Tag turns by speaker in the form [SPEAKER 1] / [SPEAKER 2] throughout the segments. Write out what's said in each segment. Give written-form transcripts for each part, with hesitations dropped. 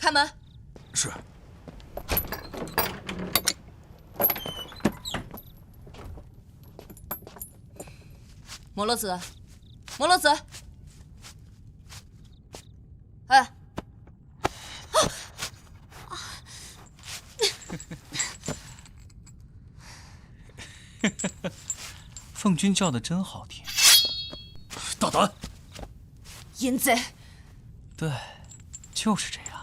[SPEAKER 1] 开门。
[SPEAKER 2] 是。
[SPEAKER 1] 摩洛子，摩洛子，哎，
[SPEAKER 2] 凤君叫的真好听。大胆！
[SPEAKER 1] 淫贼！
[SPEAKER 2] 对，就是这样。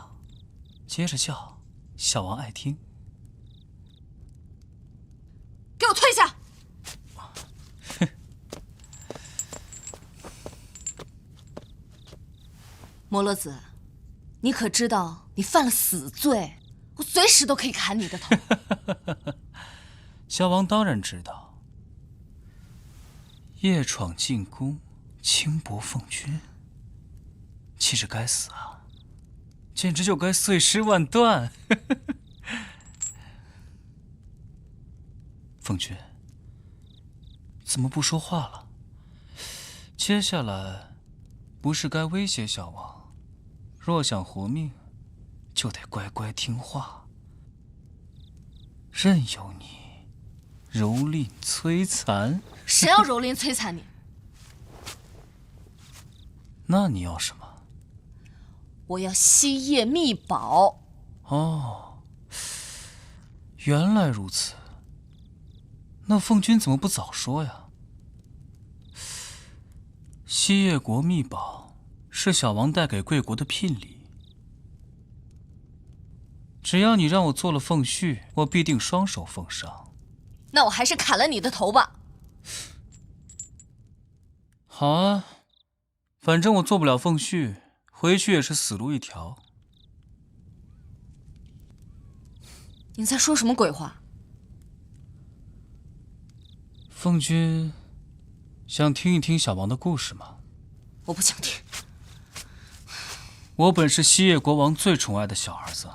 [SPEAKER 2] 接着叫，小王爱听。
[SPEAKER 1] 给我退下！摩洛子，你可知道你犯了死罪？我随时都可以砍你的头。
[SPEAKER 2] 小王当然知道。夜闯进宫，轻薄凤君，岂止该死啊！简直就该碎尸万段。凤君，怎么不说话了？接下来，不是该威胁小王，若想活命，就得乖乖听话，任由你蹂躏摧残。
[SPEAKER 1] 谁要蹂躏摧残你？
[SPEAKER 2] 那你要什么？
[SPEAKER 1] 我要西叶秘宝。
[SPEAKER 2] 哦，原来如此。那凤君怎么不早说呀？西叶国秘宝是小王带给贵国的聘礼，只要你让我做了凤婿，我必定双手奉上。
[SPEAKER 1] 那我还是砍了你的头吧。
[SPEAKER 2] 好啊，反正我做不了凤婿，回去也是死路一条。
[SPEAKER 1] 你在说什么鬼话？
[SPEAKER 2] 凤君想听一听小王的故事吗？
[SPEAKER 1] 我不想听。
[SPEAKER 2] 我本是西叶国王最宠爱的小儿子。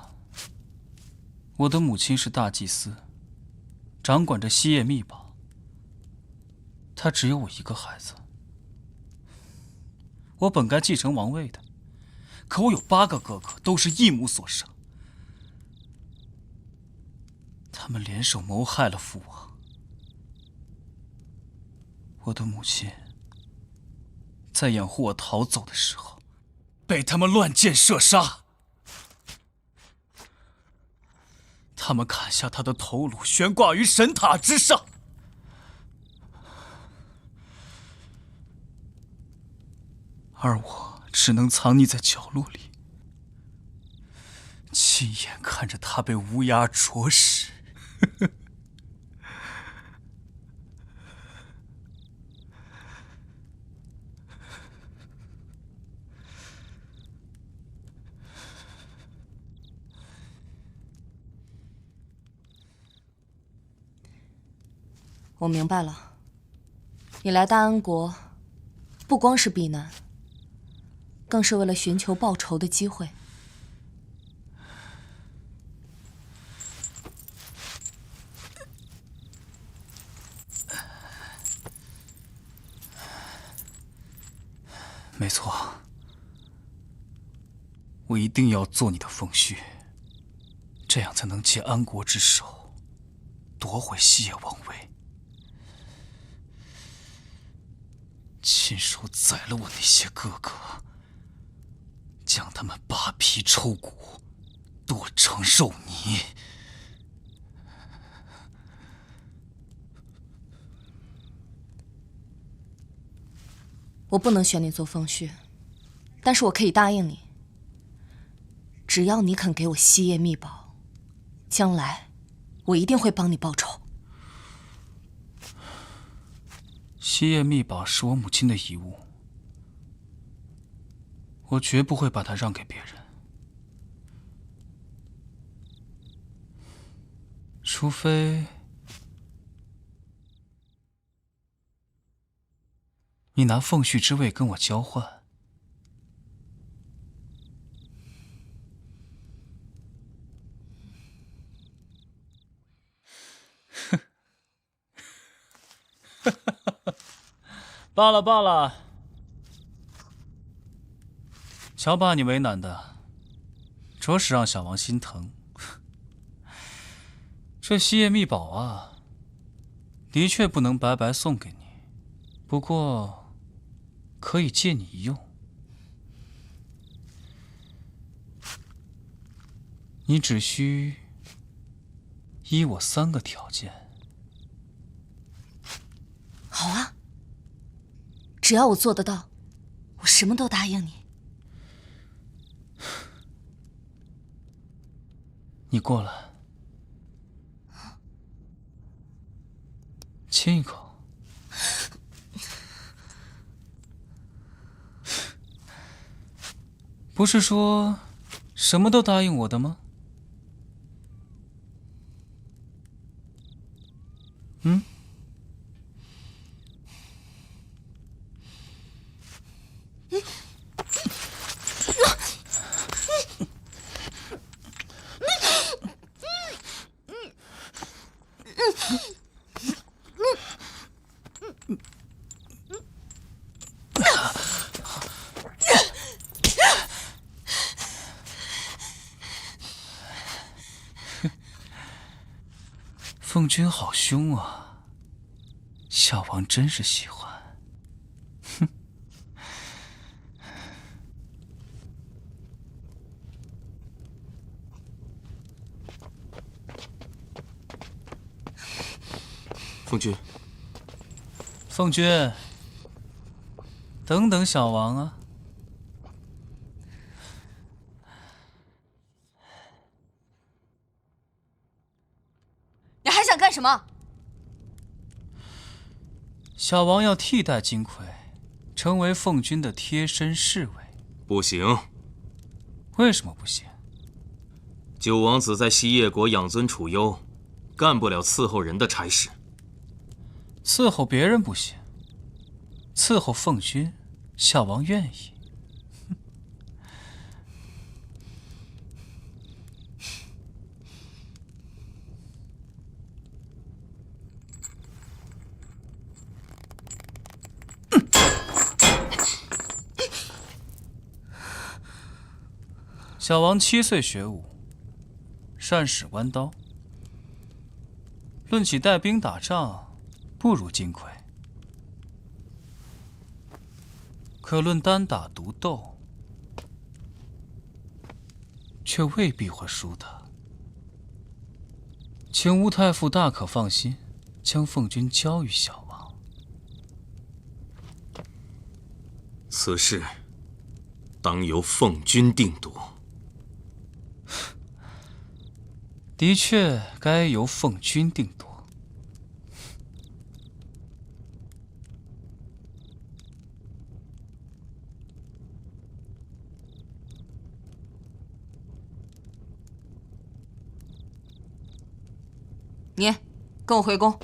[SPEAKER 2] 我的母亲是大祭司，掌管着西叶秘宝。她只有我一个孩子。我本该继承王位的，可我有8个哥哥，都是一母所生。他们联手谋害了父王。我的母亲在掩护我逃走的时候，被他们乱箭射杀。他们砍下他的头颅，悬挂于神塔之上。而我只能藏匿在角落里，亲眼看着他被乌鸦啄食。
[SPEAKER 1] 我明白了，你来大安国，不光是避难，更是为了寻求报仇的机会。
[SPEAKER 2] 没错，我一定要做你的凤婿，这样才能借安国之手，夺回西叶王位。亲手宰了我那些哥哥，将他们扒皮抽骨，剁成肉泥。
[SPEAKER 1] 我不能选你做凤婿，但是我可以答应你，只要你肯给我西叶秘宝，将来我一定会帮你报仇。
[SPEAKER 2] 西叶秘宝是我母亲的遗物，我绝不会把它让给别人，除非你拿凤婿之位跟我交换。罢了罢了，瞧把你为难的，着实让小王心疼。这吸液秘宝啊，的确不能白白送给你，不过可以借你一用。你只需依我3个条件。
[SPEAKER 1] 好啊，只要我做得到，我什么都答应你。
[SPEAKER 2] 你过来，亲一口。不是说什么都答应我的吗？嗯？凤君好凶啊，小王真是喜欢。
[SPEAKER 3] 凤君，
[SPEAKER 2] 凤君，等等小王啊！
[SPEAKER 1] 你还想干什么？
[SPEAKER 2] 小王要替代金魁，成为凤君的贴身侍卫。
[SPEAKER 3] 不行。
[SPEAKER 2] 为什么不行？
[SPEAKER 3] 九王子在西叶国养尊处优，干不了伺候人的差事。
[SPEAKER 2] 伺候别人不行，伺候凤君，小王愿意。小王7岁学武，善使弯刀。论起带兵打仗，不如金魁。可论单打独斗，却未必会输的。请吴太傅大可放心，将凤君交于小王。
[SPEAKER 3] 此事当由凤君定夺。
[SPEAKER 2] 的确该由凤君定夺。
[SPEAKER 1] 你跟我回宫。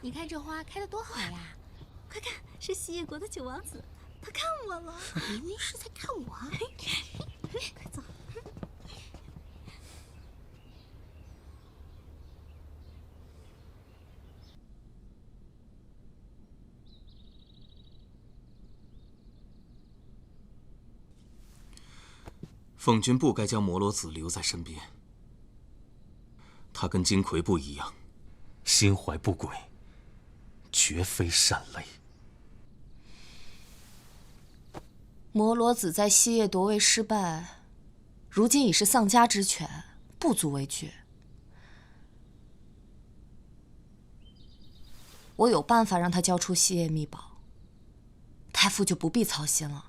[SPEAKER 4] 你看这花开得多好呀！快看，是西叶国的九王子，他看我了。明明是在看我啊！快走。
[SPEAKER 3] 凤君不该将摩罗子留在身边。他跟金魁不一样，心怀不轨，绝非善类。
[SPEAKER 1] 摩罗子在西叶夺位失败，如今已是丧家之犬，不足为惧。我有办法让他交出西叶秘宝，太傅就不必操心了。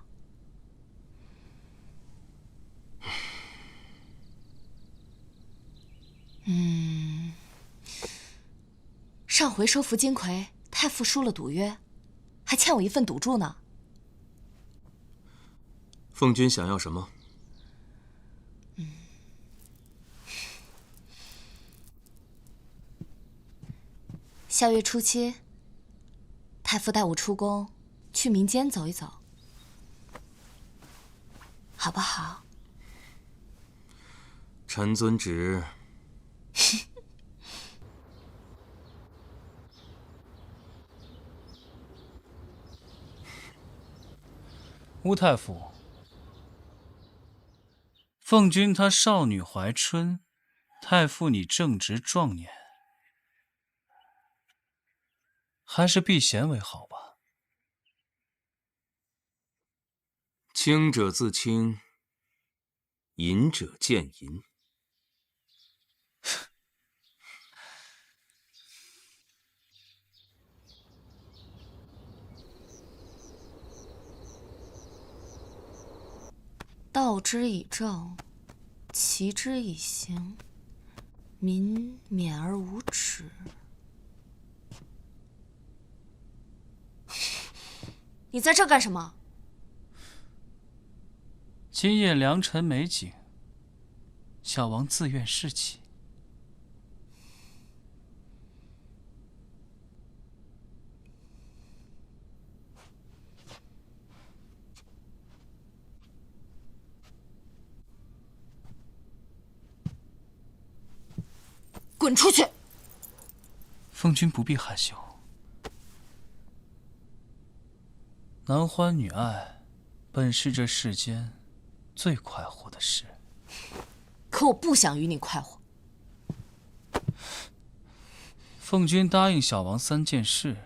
[SPEAKER 1] 上回收服金魁，太傅输了赌约，还欠我一份赌注呢。
[SPEAKER 3] 凤君想要什么？
[SPEAKER 1] 下月初7，太傅带我出宫，去民间走一走，好不好？
[SPEAKER 3] 臣遵旨。
[SPEAKER 2] 乌太傅，凤君她少女怀春，太傅你正值壮年，还是避嫌为好吧。
[SPEAKER 3] 清者自清，淫者见淫。
[SPEAKER 1] 道之以政，齐之以刑，民免而无耻。你在这干什么？
[SPEAKER 2] 今夜良辰美景，小王自愿侍起。
[SPEAKER 1] 滚出去！
[SPEAKER 2] 凤君不必害羞，男欢女爱本是这世间最快活的事。
[SPEAKER 1] 可我不想与你快活。
[SPEAKER 2] 凤君答应小王3件事，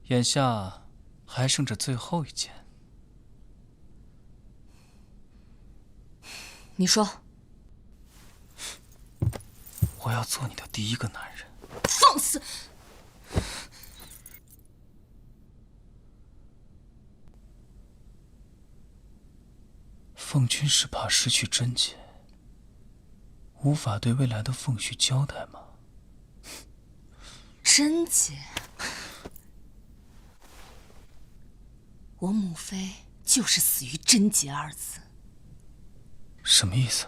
[SPEAKER 2] 眼下还剩着最后1件。
[SPEAKER 1] 你说。
[SPEAKER 2] 我要做你的第一个男人。
[SPEAKER 1] 放肆！
[SPEAKER 2] 凤君是怕失去贞洁，无法对未来的凤婿交代吗？
[SPEAKER 1] 贞洁？我母妃就是死于贞洁2字。
[SPEAKER 2] 什么意思？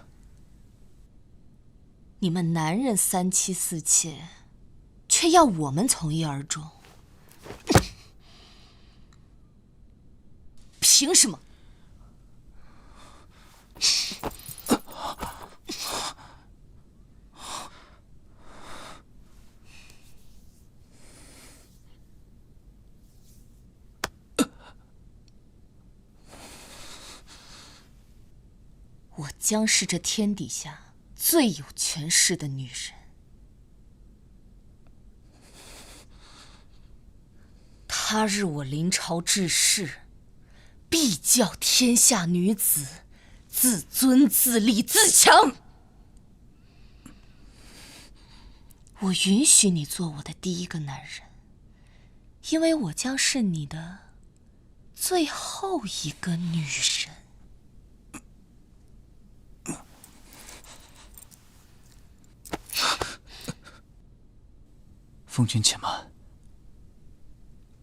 [SPEAKER 1] 你们男人3妻4妾，却要我们从一而终，凭什么？我将是这天底下最有权势的女人。他日我临朝致仕，必教天下女子自尊自立自强。我允许你做我的第一个男人，因为我将是你的最后一个女人。
[SPEAKER 2] 凤君且慢。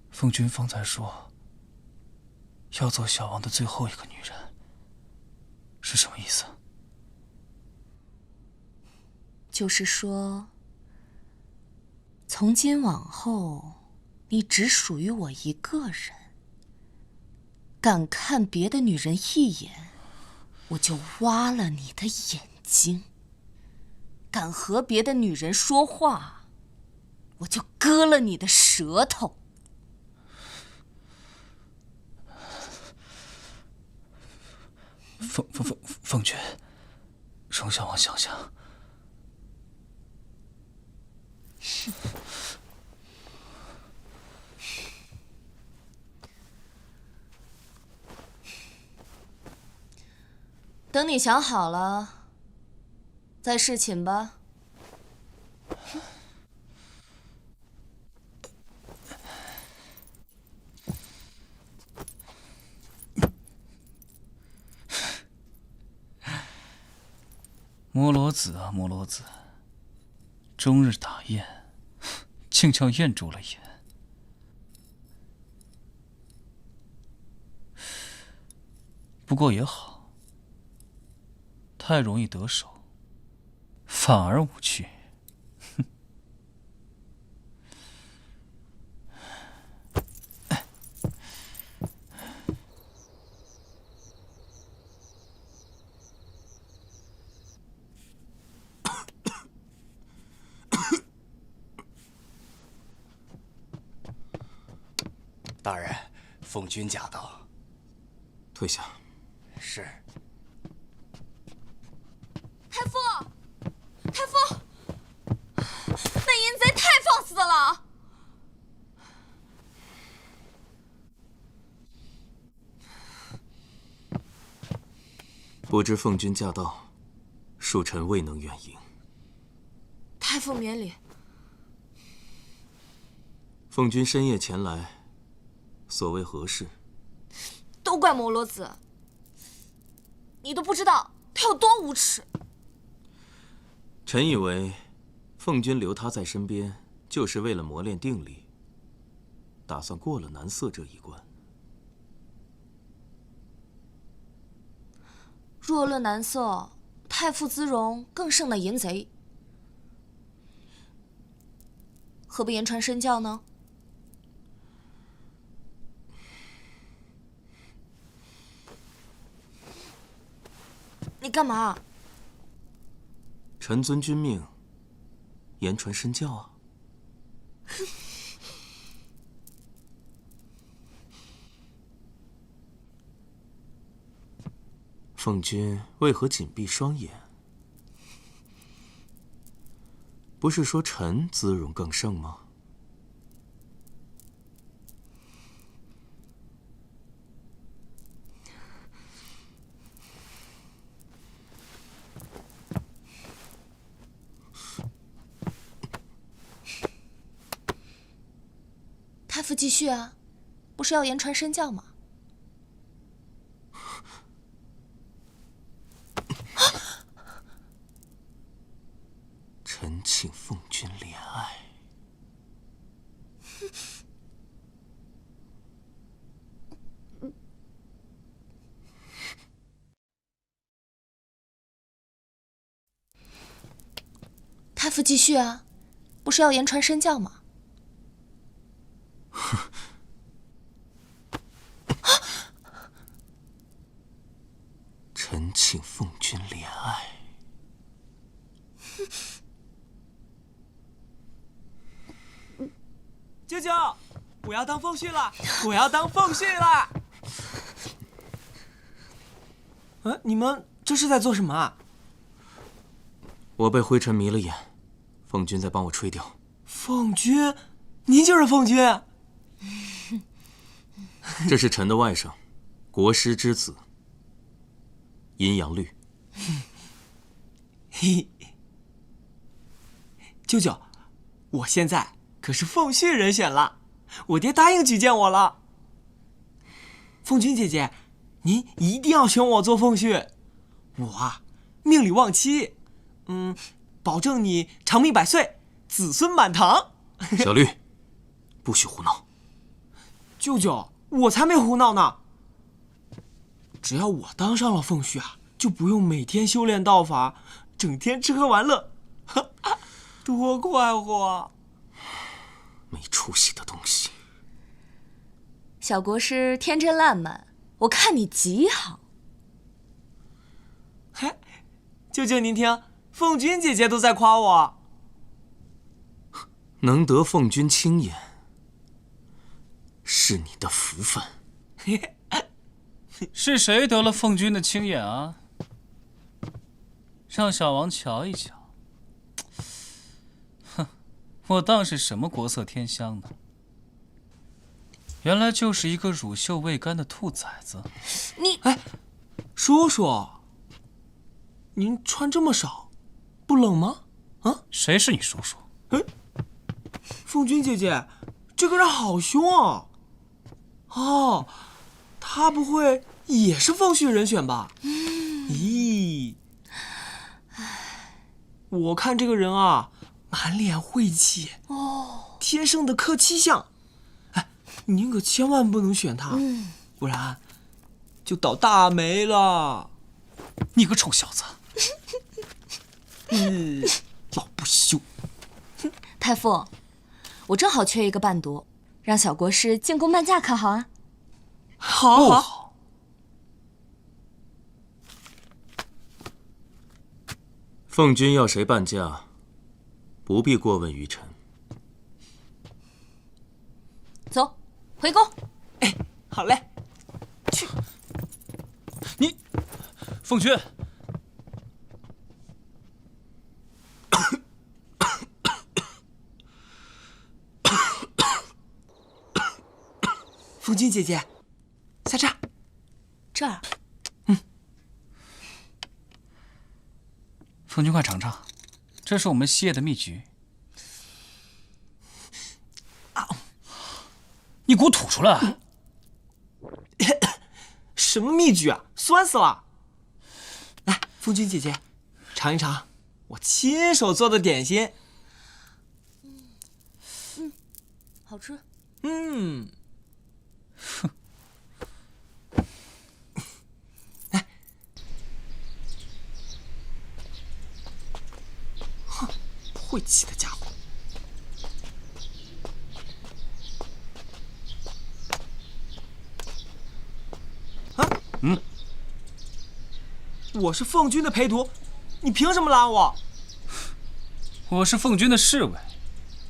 [SPEAKER 2] 凤君方才说要做小王的最后一个女人，是什么意思？
[SPEAKER 1] 就是说，从今往后，你只属于我一个人。敢看别的女人一眼，我就挖了你的眼睛；敢和别的女人说话，我就割了你的舌头。
[SPEAKER 2] 凤君，容小王想想。
[SPEAKER 1] 等你想好了，再侍寝吧。
[SPEAKER 2] 摩罗子啊，摩罗子，终日打雁，竟叫雁住了眼。不过也好，太容易得手，反而无趣。
[SPEAKER 5] 大人，奉君驾到。
[SPEAKER 3] 退下。
[SPEAKER 5] 是。
[SPEAKER 1] 太傅，太傅，那淫贼太放肆了！
[SPEAKER 3] 不知奉君驾到，恕臣未能远迎。
[SPEAKER 1] 太傅免礼。
[SPEAKER 3] 奉君深夜前来，所谓何事？
[SPEAKER 1] 都怪摩罗子，你都不知道他有多无耻。
[SPEAKER 3] 臣以为，奉君留他在身边，就是为了磨练定力，打算过了男色这一关。
[SPEAKER 1] 若论男色，太傅姿容更胜那淫贼，何不言传身教呢？你干嘛？
[SPEAKER 3] 臣遵君命，言传身教啊。奉君为何紧闭双眼？不是说臣姿容更胜吗？
[SPEAKER 1] 太傅继续啊，不是要言传身教吗？
[SPEAKER 3] 臣请奉君怜爱。
[SPEAKER 1] 太傅继续啊，不是要言传身教吗？
[SPEAKER 3] 臣请奉君怜爱。
[SPEAKER 6] 舅舅，我要当凤婿了！我要当凤婿了！你们这是在做什么啊？
[SPEAKER 3] 我被灰尘迷了眼，奉君在帮我吹掉。
[SPEAKER 6] 奉君，您就是奉君？
[SPEAKER 3] 这是臣的外甥，国师之子，阴阳绿。
[SPEAKER 6] 嘿，舅舅，我现在可是凤婿人选了，我爹答应举荐我了。凤君姐姐，您一定要选我做凤婿，我啊，命里旺妻，保证你长命百岁，子孙满堂。
[SPEAKER 3] 小绿，不许胡闹。
[SPEAKER 6] 舅舅，我才没胡闹呢。只要我当上了凤婿啊，就不用每天修炼道法，整天吃喝玩乐，多快活啊！
[SPEAKER 3] 没出息的东西。
[SPEAKER 1] 小国师天真烂漫，我看你极好。
[SPEAKER 6] 嘿，舅舅您听，凤君姐姐都在夸我。
[SPEAKER 3] 能得奉君青眼，是你的福分。
[SPEAKER 2] 是谁得了奉君的青眼啊？让小王瞧一瞧。哼，我当是什么国色天香呢？原来就是一个乳臭未干的兔崽子。
[SPEAKER 1] 你
[SPEAKER 6] 叔叔，您穿这么少，不冷吗？啊？
[SPEAKER 2] 谁是你叔叔？
[SPEAKER 6] 凤君姐姐，这个人好凶啊！哦，他不会也是凤婿人选吧？咦，我看这个人啊，满脸晦气哦，天生的克妻相。哎，您可千万不能选他，不然就倒大霉了。
[SPEAKER 2] 你个臭小子！
[SPEAKER 6] 老不休。
[SPEAKER 1] 太傅，我正好缺一个伴读，让小国师进宫伴驾可好啊？
[SPEAKER 6] 好好。
[SPEAKER 3] 奉君要谁伴驾，不必过问于臣。
[SPEAKER 1] 走，回宫。
[SPEAKER 6] 好嘞。去，
[SPEAKER 2] 你，凤君，
[SPEAKER 6] 凤君姐姐，在这儿。
[SPEAKER 1] 这儿。
[SPEAKER 2] 凤君快尝尝，这是我们西叶的秘诀。你给我吐出来！
[SPEAKER 6] 什么秘诀啊？酸死了！来，凤君姐姐，尝一尝我亲手做的点心。
[SPEAKER 1] 好吃。
[SPEAKER 6] 来，哼，晦气的家伙！我是凤君的陪读，你凭什么拦我？
[SPEAKER 2] 我是凤君的侍卫，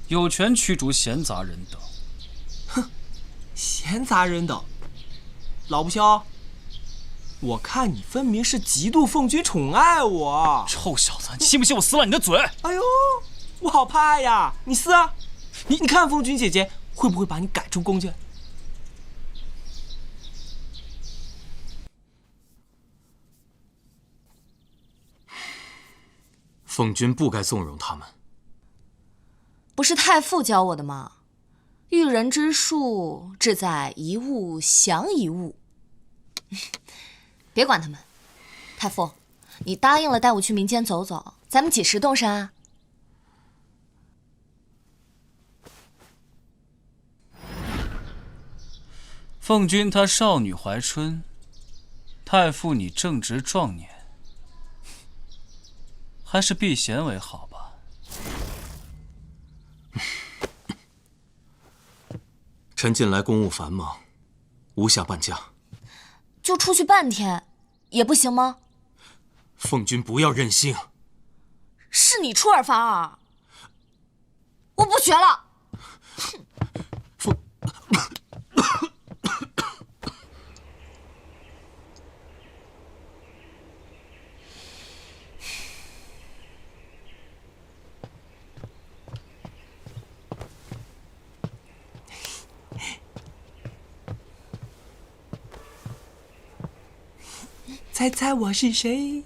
[SPEAKER 2] 有权驱逐闲杂人等。
[SPEAKER 6] 哼，闲杂人等，老不肖，我看你分明是嫉妒凤君宠爱我。
[SPEAKER 2] 臭小子，你信不信我撕了你的嘴？
[SPEAKER 6] 哎呦，我好怕呀！你撕啊！你看凤君姐姐会不会把你赶出宫去？
[SPEAKER 3] 凤君不该纵容他们。
[SPEAKER 1] 不是太傅教我的吗？育人之术，志在一物降一物。别管他们，太傅，你答应了带我去民间走走，咱们几时动身啊？
[SPEAKER 2] 凤君她少女怀春，太傅你正值壮年，还是避嫌为好吧。
[SPEAKER 3] 臣近来公务繁忙，无暇伴驾。
[SPEAKER 1] 就出去半天，也不行吗？
[SPEAKER 3] 凤君不要任性。
[SPEAKER 1] 是你出尔反尔，我不学了。
[SPEAKER 3] 凤，
[SPEAKER 6] 猜猜我是谁？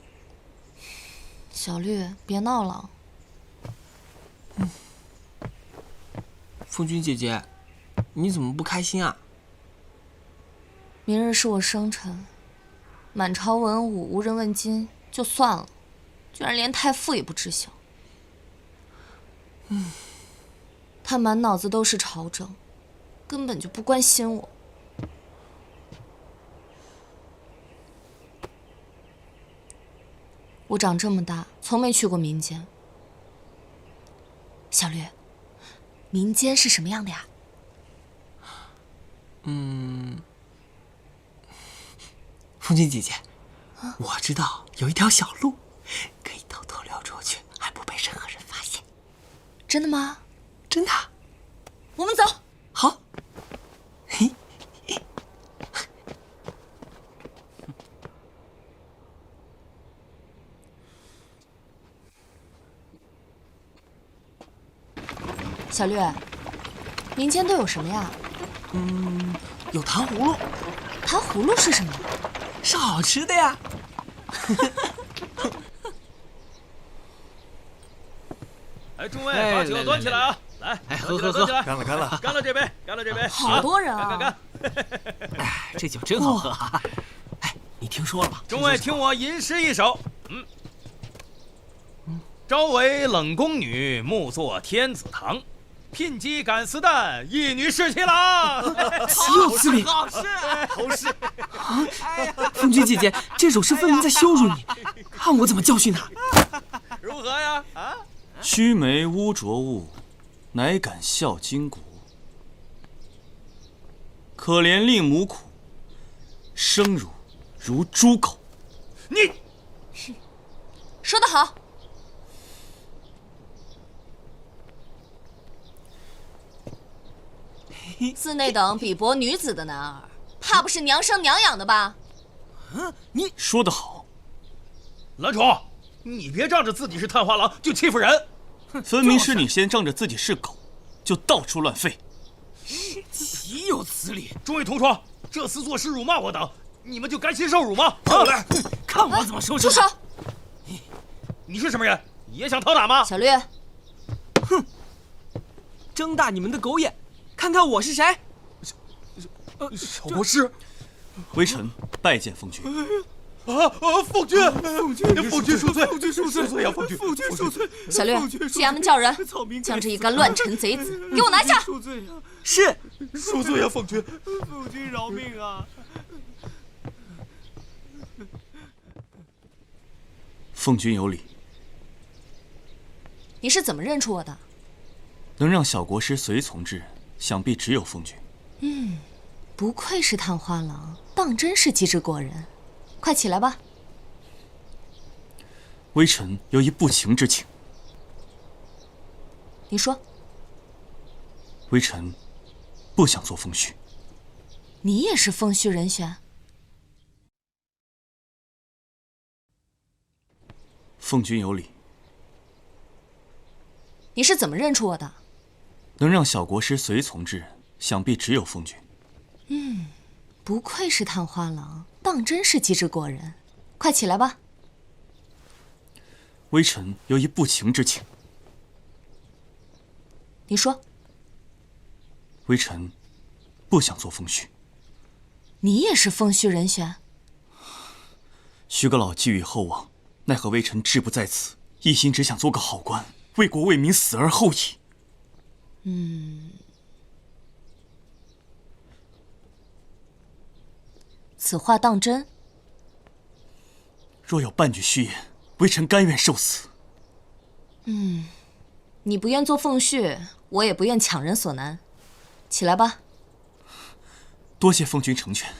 [SPEAKER 1] 小绿，别闹了。
[SPEAKER 6] 凤君姐姐，你怎么不开心啊？
[SPEAKER 1] 明日是我生辰，满朝文武无人问津就算了，居然连太傅也不知晓。他满脑子都是朝政，根本就不关心我。我长这么大，从没去过民间。小绿，民间是什么样的呀？
[SPEAKER 6] 凤君姐姐，我知道有一条小路，可以偷偷溜出去，还不被任何人发现。
[SPEAKER 1] 真的吗？
[SPEAKER 6] 真的。
[SPEAKER 1] 我们走。
[SPEAKER 6] 好。嘿。
[SPEAKER 1] 小绿，民间都有什么呀？
[SPEAKER 6] 有糖葫芦。
[SPEAKER 1] 糖葫芦是什么？
[SPEAKER 6] 是好吃的呀。
[SPEAKER 7] 哎，诸位，把酒端起来啊！来，
[SPEAKER 5] 喝，干了，
[SPEAKER 7] 干了这杯，干了这杯。
[SPEAKER 1] 好多人啊！
[SPEAKER 7] 干！
[SPEAKER 5] 哎，这酒真好喝啊！
[SPEAKER 6] 哎，你听说了吧？
[SPEAKER 7] 众位听我吟诗一首。朝为冷宫女，暮作天子堂。聘鸡赶丝蛋，一女侍妻郎。
[SPEAKER 6] 岂有此理！
[SPEAKER 7] 好诗，好诗。
[SPEAKER 6] 凤君姐姐，这首诗分明在羞辱你，看我怎么教训他。
[SPEAKER 7] 如何呀？啊？
[SPEAKER 3] 须眉污浊物，乃敢笑巾帼。可怜令母苦，生乳如猪狗。
[SPEAKER 7] 你
[SPEAKER 1] 说得好。寺内等鄙薄女子的男儿，怕怕不是娘生娘养的吧？
[SPEAKER 3] 你说得好，
[SPEAKER 7] 蓝宠，你别仗着自己是探花郎就欺负人。
[SPEAKER 3] 分明是你先仗着自己是狗，就到处乱吠。
[SPEAKER 5] 岂有此理！
[SPEAKER 7] 诸位同窗，这厮作诗辱骂我等，你们就甘心受辱吗？
[SPEAKER 5] 来，看我怎么收拾！
[SPEAKER 1] 住手！
[SPEAKER 7] 你是什么人？也想讨打吗？
[SPEAKER 1] 小绿，
[SPEAKER 6] 睁大你们的狗眼，看看我是谁！
[SPEAKER 7] 小国师，
[SPEAKER 3] 微臣拜见奉君。
[SPEAKER 7] 奉君，奉君恕罪，恕罪呀，奉君，奉君恕罪。
[SPEAKER 1] 小绿，去衙门叫人，将这一干乱臣贼子给我拿下！
[SPEAKER 6] 是，
[SPEAKER 7] 恕罪呀，奉君。
[SPEAKER 6] 奉君饶命啊！
[SPEAKER 3] 奉君有礼，
[SPEAKER 1] 你是怎么认出我的？
[SPEAKER 3] 能让小国师随从之人，想必只有奉君。
[SPEAKER 1] 不愧是探花郎，当真是机智过人。快起来吧。
[SPEAKER 3] 微臣有一不情之请。
[SPEAKER 1] 你说。
[SPEAKER 3] 微臣不想做凤婿。
[SPEAKER 1] 你也是凤婿人选？
[SPEAKER 3] 奉君有礼，
[SPEAKER 1] 你是怎么认出我的？
[SPEAKER 3] 能让小国师随从之人，想必只有奉君。
[SPEAKER 1] 不愧是探花郎，当真是机智过人。快起来吧。
[SPEAKER 3] 微臣有一不情之请。
[SPEAKER 1] 你说。
[SPEAKER 3] 微臣不想做凤婿。
[SPEAKER 1] 你也是凤婿人选？
[SPEAKER 3] 徐阁老寄予厚望，奈何微臣志不在此，一心只想做个好官，为国为民死而后已。
[SPEAKER 1] 此话当真？
[SPEAKER 3] 若有半句虚言，微臣甘愿受死。
[SPEAKER 1] 你不愿做凤婿，我也不愿强人所难。起来吧。
[SPEAKER 3] 多谢奉君成全。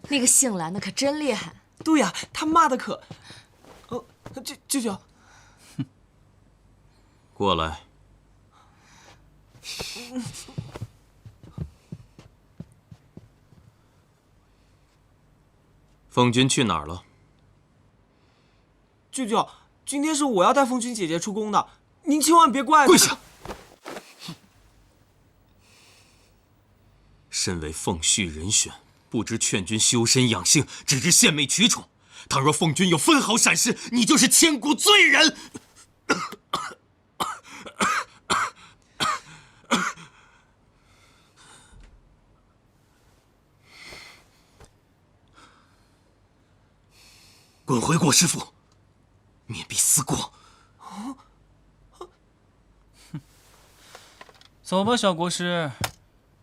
[SPEAKER 1] 那个姓蓝的可真厉害。
[SPEAKER 6] 对呀，他骂的可……舅舅，
[SPEAKER 3] 过来。奉君去哪儿了？
[SPEAKER 6] 舅舅，今天是我要带凤君姐姐出宫的，您千万别怪。
[SPEAKER 3] 跪下！身为凤婿人选，不知劝君修身养性，只知献媚取宠。倘若凤君有分毫闪失，你就是千古罪人！滚回国师府，免必思过。
[SPEAKER 2] 走吧，小国师，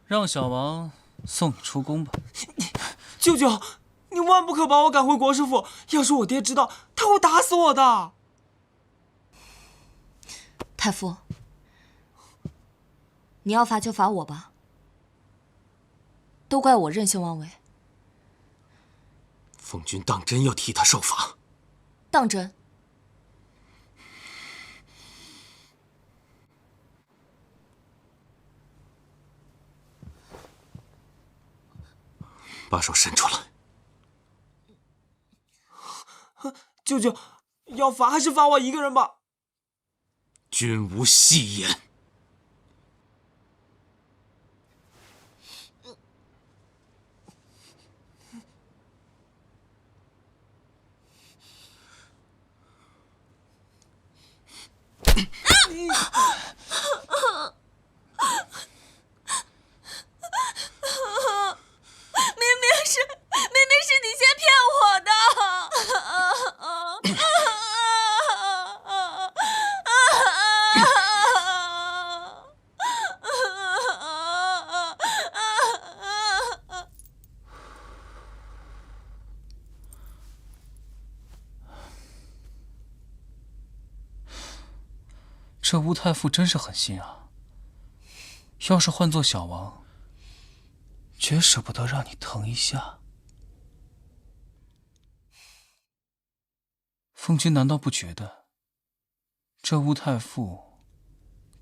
[SPEAKER 2] 让小王送你出宫吧。
[SPEAKER 6] 舅舅，你万不可把我赶回国师府，要是我爹知道，他会打死我的。
[SPEAKER 1] 太傅，你要罚就罚我吧，都怪我任性妄为。
[SPEAKER 3] 奉君当真要替他受罚？
[SPEAKER 1] 当真。
[SPEAKER 3] 把手伸出来。
[SPEAKER 6] 舅舅，要罚还是罚我一个人吧？
[SPEAKER 3] 君无戏言。
[SPEAKER 4] 明明是你先骗我的。
[SPEAKER 2] 这吴太傅真是狠心啊！要是换做小王，绝舍不得让你疼一下。凤君难道不觉得这乌太傅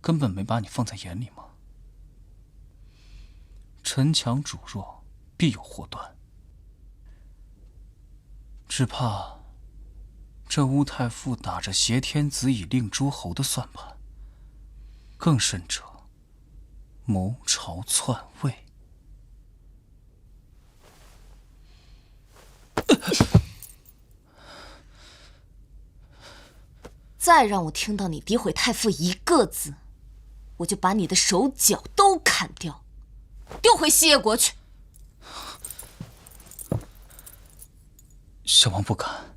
[SPEAKER 2] 根本没把你放在眼里吗？臣强主弱，必有祸端。只怕这乌太傅打着挟天子以令诸侯的算盘，更甚者谋朝篡位。
[SPEAKER 1] 再让我听到你诋毁太傅一个字，我就把你的手脚都砍掉，丢回西叶国去。
[SPEAKER 2] 小王不敢。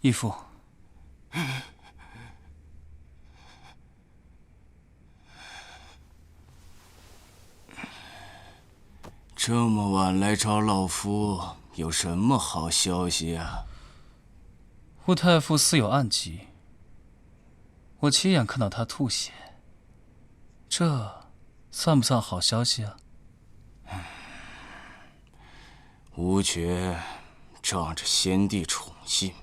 [SPEAKER 2] 义父，
[SPEAKER 8] 这么晚来找老夫，有什么好消息啊？
[SPEAKER 2] 乌太傅似有暗疾，我亲眼看到他吐血，这算不算好消息啊？
[SPEAKER 8] 乌爵仗着先帝宠信，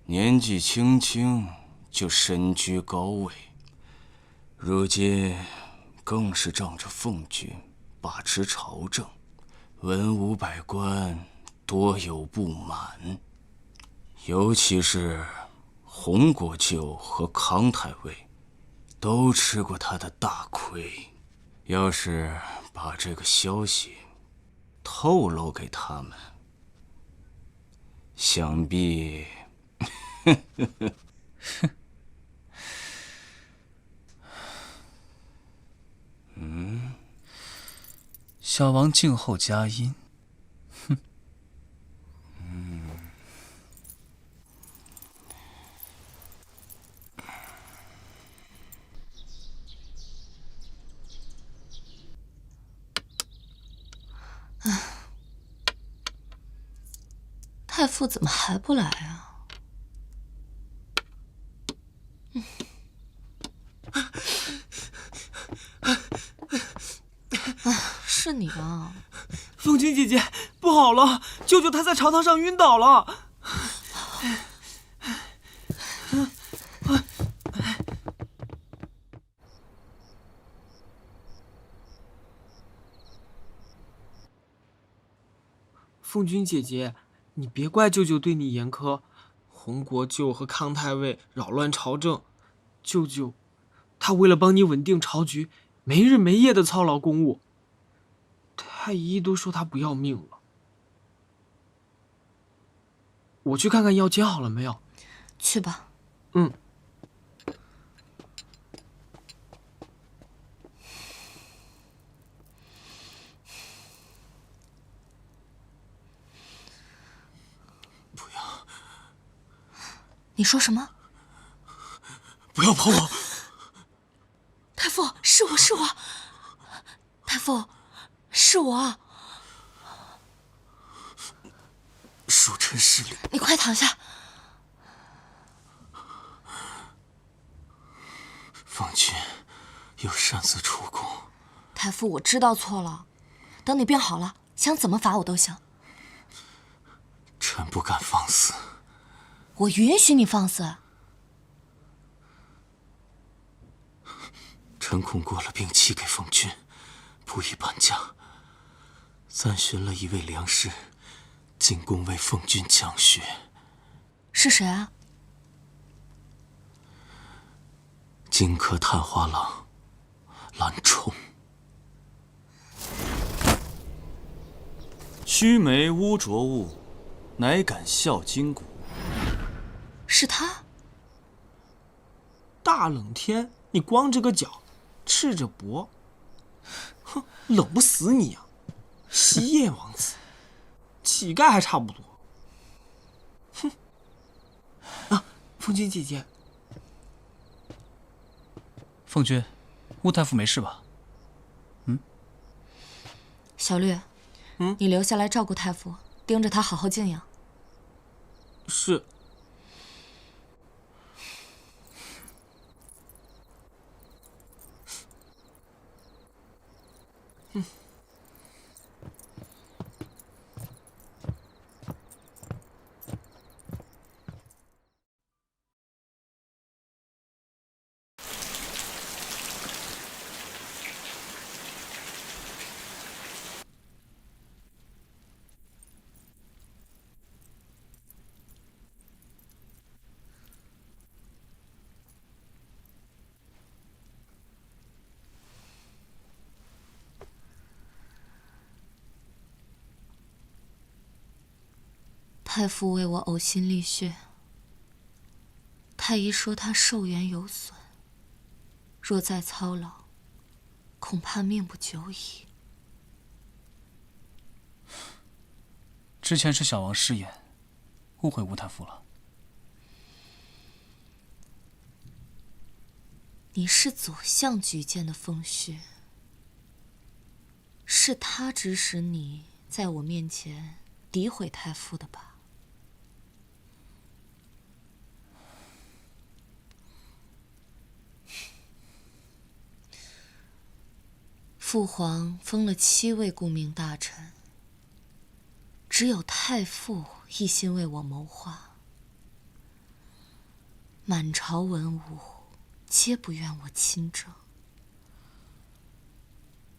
[SPEAKER 8] 年纪轻轻就身居高位，如今更是仗着奉君把持朝政，文武百官多有不满，尤其是洪国舅和康太尉都吃过他的大亏。要是把这个消息透露给他们，想必
[SPEAKER 2] 小王静候佳音。
[SPEAKER 1] 太傅怎么还不来啊？是你啊！
[SPEAKER 6] 凤君姐姐，不好了，舅舅他在朝堂上晕倒了。凤君姐姐，你别怪舅舅对你严苛。洪国舅和康太尉扰乱朝政，舅舅他为了帮你稳定朝局，没日没夜的操劳公务。太医都说他不要命了。我去看看药煎好了没有。
[SPEAKER 1] 去吧。
[SPEAKER 6] 嗯。
[SPEAKER 1] 你说什么？
[SPEAKER 3] 不要碰我！
[SPEAKER 1] 太傅，是我，是我。太傅，是我。
[SPEAKER 3] 恕臣失礼。
[SPEAKER 1] 你快躺下。
[SPEAKER 3] 奉君又擅自出宫。
[SPEAKER 1] 太傅，我知道错了，等你病好了，想怎么罚我都行。
[SPEAKER 3] 臣不敢放肆。
[SPEAKER 1] 我允许你放肆。
[SPEAKER 3] 臣恐过了病期给奉君，不宜搬家，暂寻了一位良师，进宫为奉君讲学。
[SPEAKER 1] 是谁啊？
[SPEAKER 3] 荆轲探花郎兰冲。
[SPEAKER 9] 须眉污浊物，乃敢笑筋骨。
[SPEAKER 1] 是他。
[SPEAKER 6] 大冷天，你光着个脚，赤着脖，哼，冷不死你啊！西叶王子，乞丐还差不多。哼！啊，凤君姐姐。
[SPEAKER 2] 凤君，乌太傅没事吧？
[SPEAKER 1] 小绿，你留下来照顾太傅，盯着他好好静养。
[SPEAKER 6] 是。
[SPEAKER 1] 太傅为我呕心沥血，太医说他寿元有损，若再操劳，恐怕命不久矣。
[SPEAKER 2] 之前是小王失言，误会吴太傅了。
[SPEAKER 1] 你是左相举荐的凤婿，是他指使你在我面前诋毁太傅的吧？父皇封了7位顾命大臣，只有太傅一心为我谋划，满朝文武皆不愿我亲政。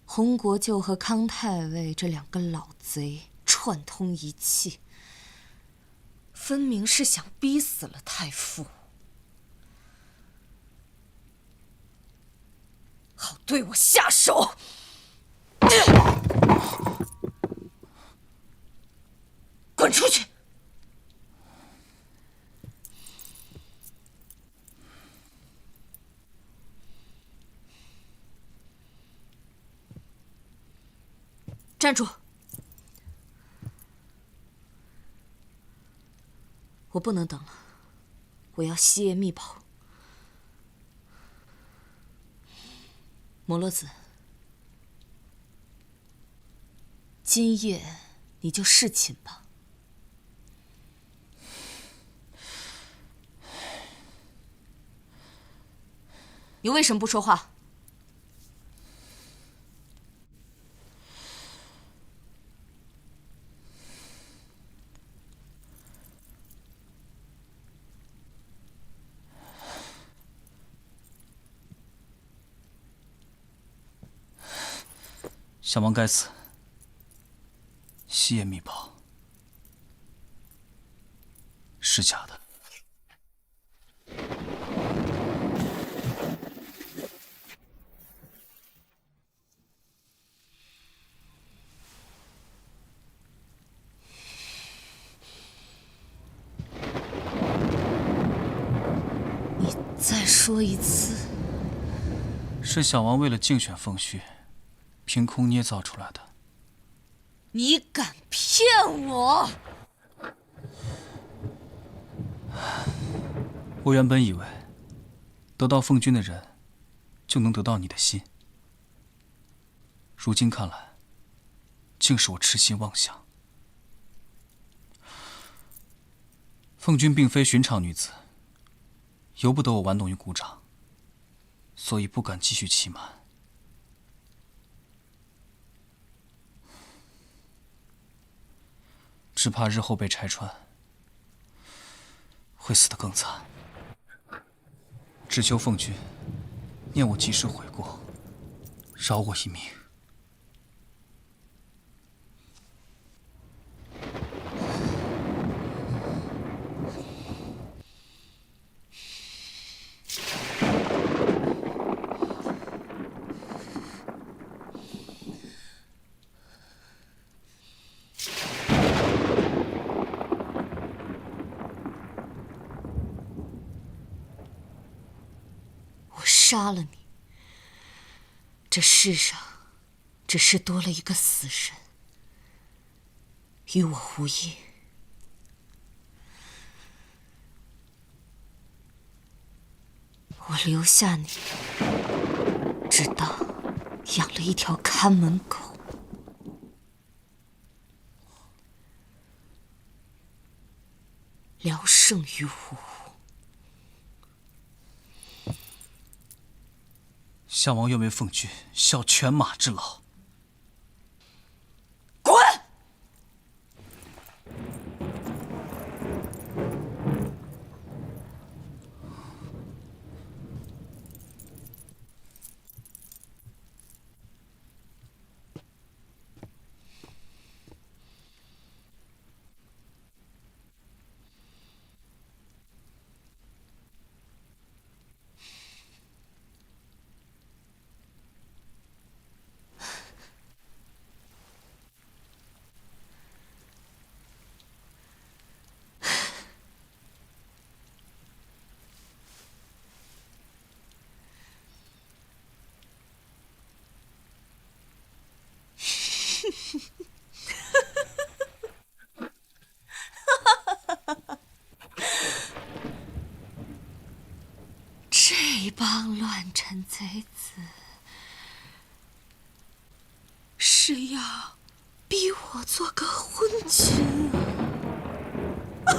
[SPEAKER 1] 洪国舅和康太尉这2个老贼串通一气，分明是想逼死了太傅，好对我下手。滚出去！站住！我不能等了，我要西夜密保。摩罗子，今夜你就侍寝吧。你为什么不说话？
[SPEAKER 2] 小王该死，西夜密保是假的。
[SPEAKER 1] 你再说一次。
[SPEAKER 2] 是小王为了竞选凤婿，凭空捏造出来的。
[SPEAKER 1] 你敢骗我？
[SPEAKER 2] 我原本以为，得到凤君的人，就能得到你的心。如今看来，竟是我痴心妄想。凤君并非寻常女子，由不得我玩弄于股掌，所以不敢继续欺瞒。只怕日后被拆穿，会死得更惨。只求凤君念我及时悔过，饶我一命。
[SPEAKER 1] 杀了你，这世上只是多了一个死神，与我无异。我留下你，直到养了一条看门狗。胜于无。
[SPEAKER 2] 项王愿为奉君效犬马之劳。
[SPEAKER 1] 滚！这帮乱臣贼子是要逼我做个昏君啊！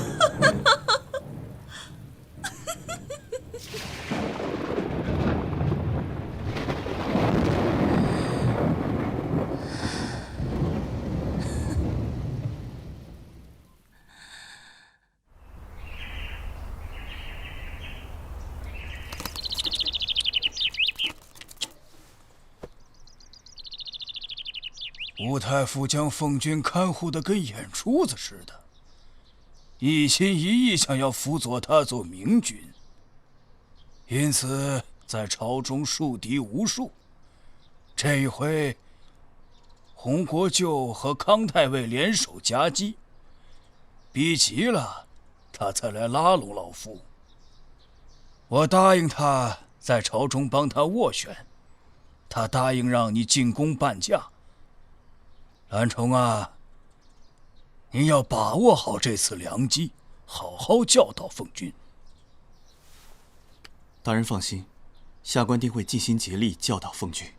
[SPEAKER 10] 吴太傅将奉君看护得跟眼珠子似的，一心一意想要辅佐他做明君，因此在朝中树敌无数。这一回，洪国舅和康太尉联手夹击，逼急了，他才来拉拢老夫。我答应他在朝中帮他斡旋，他答应让你进宫伴驾。兰虫啊，您要把握好这次良机，好好教导奉君。
[SPEAKER 9] 大人放心，下官定会尽心竭力教导奉君。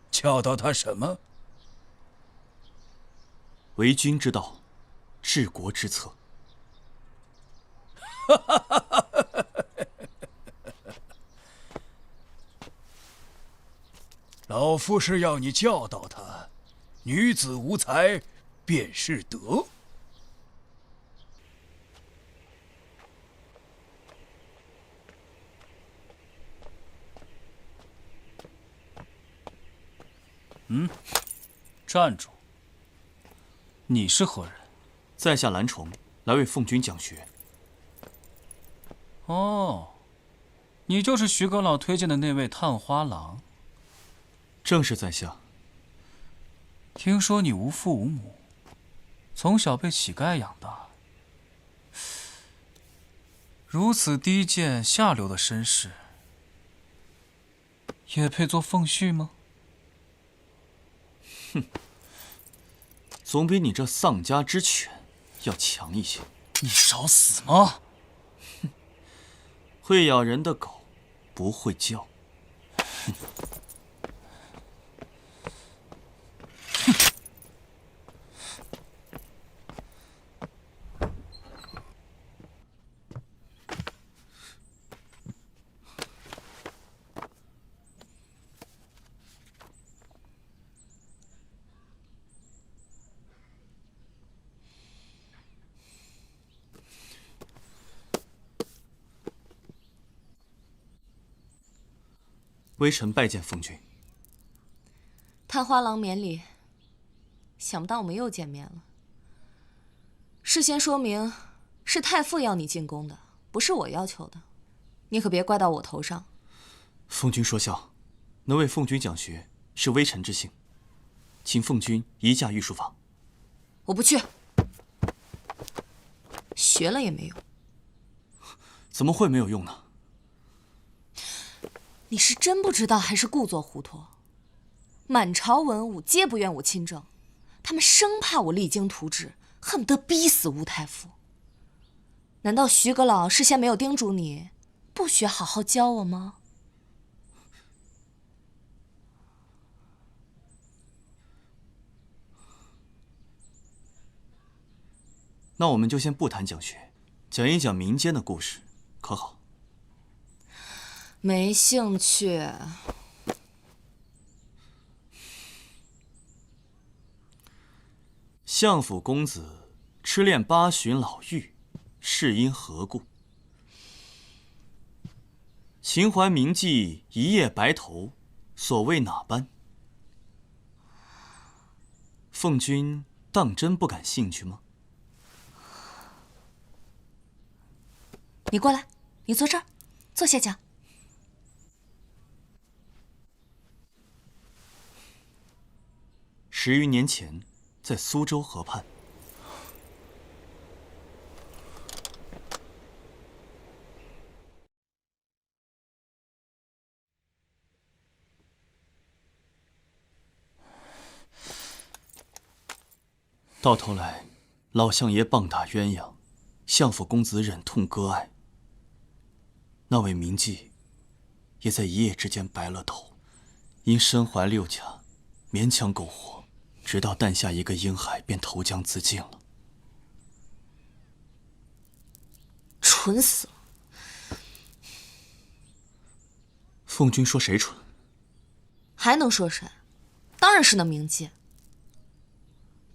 [SPEAKER 10] 教导他什么？
[SPEAKER 9] 为君之道，治国之策。
[SPEAKER 10] 老夫是要你教导他，女子无才便是德。
[SPEAKER 2] 站住！你是何人？
[SPEAKER 9] 在下兰虫，来为奉君讲学。
[SPEAKER 2] 哦，你就是徐阁老推荐的那位探花郎。
[SPEAKER 9] 正是在下。
[SPEAKER 2] 听说你无父无母，从小被乞丐养大，如此低贱下流的身世，也配做奉婿吗？
[SPEAKER 9] 哼，总比你这丧家之犬要强一些。
[SPEAKER 2] 你找死吗？
[SPEAKER 9] 哼，会咬人的狗不会叫。哼。微臣拜见奉君。
[SPEAKER 1] 探花郎免礼。想不到我们又见面了。事先说明，是太傅要你进宫的，不是我要求的，你可别怪到我头上。
[SPEAKER 9] 奉君说笑，能为奉君讲学是微臣之幸，请奉君移驾御书房。
[SPEAKER 1] 我不去，学了也没用。
[SPEAKER 9] 怎么会没有用呢？
[SPEAKER 1] 你是真不知道，还是故作糊涂？满朝文武皆不愿我亲政，他们生怕我励精图治，恨不得逼死吴太傅。难道徐阁老事先没有叮嘱你，不许好好教我吗？
[SPEAKER 9] 那我们就先不谈讲学，讲一讲民间的故事，可好？
[SPEAKER 1] 没兴趣。
[SPEAKER 9] 相府公子痴恋八旬老妪，是因何故？秦淮名妓一夜白头，所谓哪般？凤君当真不感兴趣吗？
[SPEAKER 1] 你过来，你坐这儿，坐下讲。
[SPEAKER 9] 10余年前，在苏州河畔，到头来，老相爷棒打鸳鸯，相府公子忍痛割爱。那位名妓，也在一夜之间白了头，因身怀6甲，勉强苟活，直到诞下一个婴孩，便投江自尽了。
[SPEAKER 1] 蠢死了！
[SPEAKER 9] 凤君说谁蠢？
[SPEAKER 1] 还能说谁？当然是那名妓。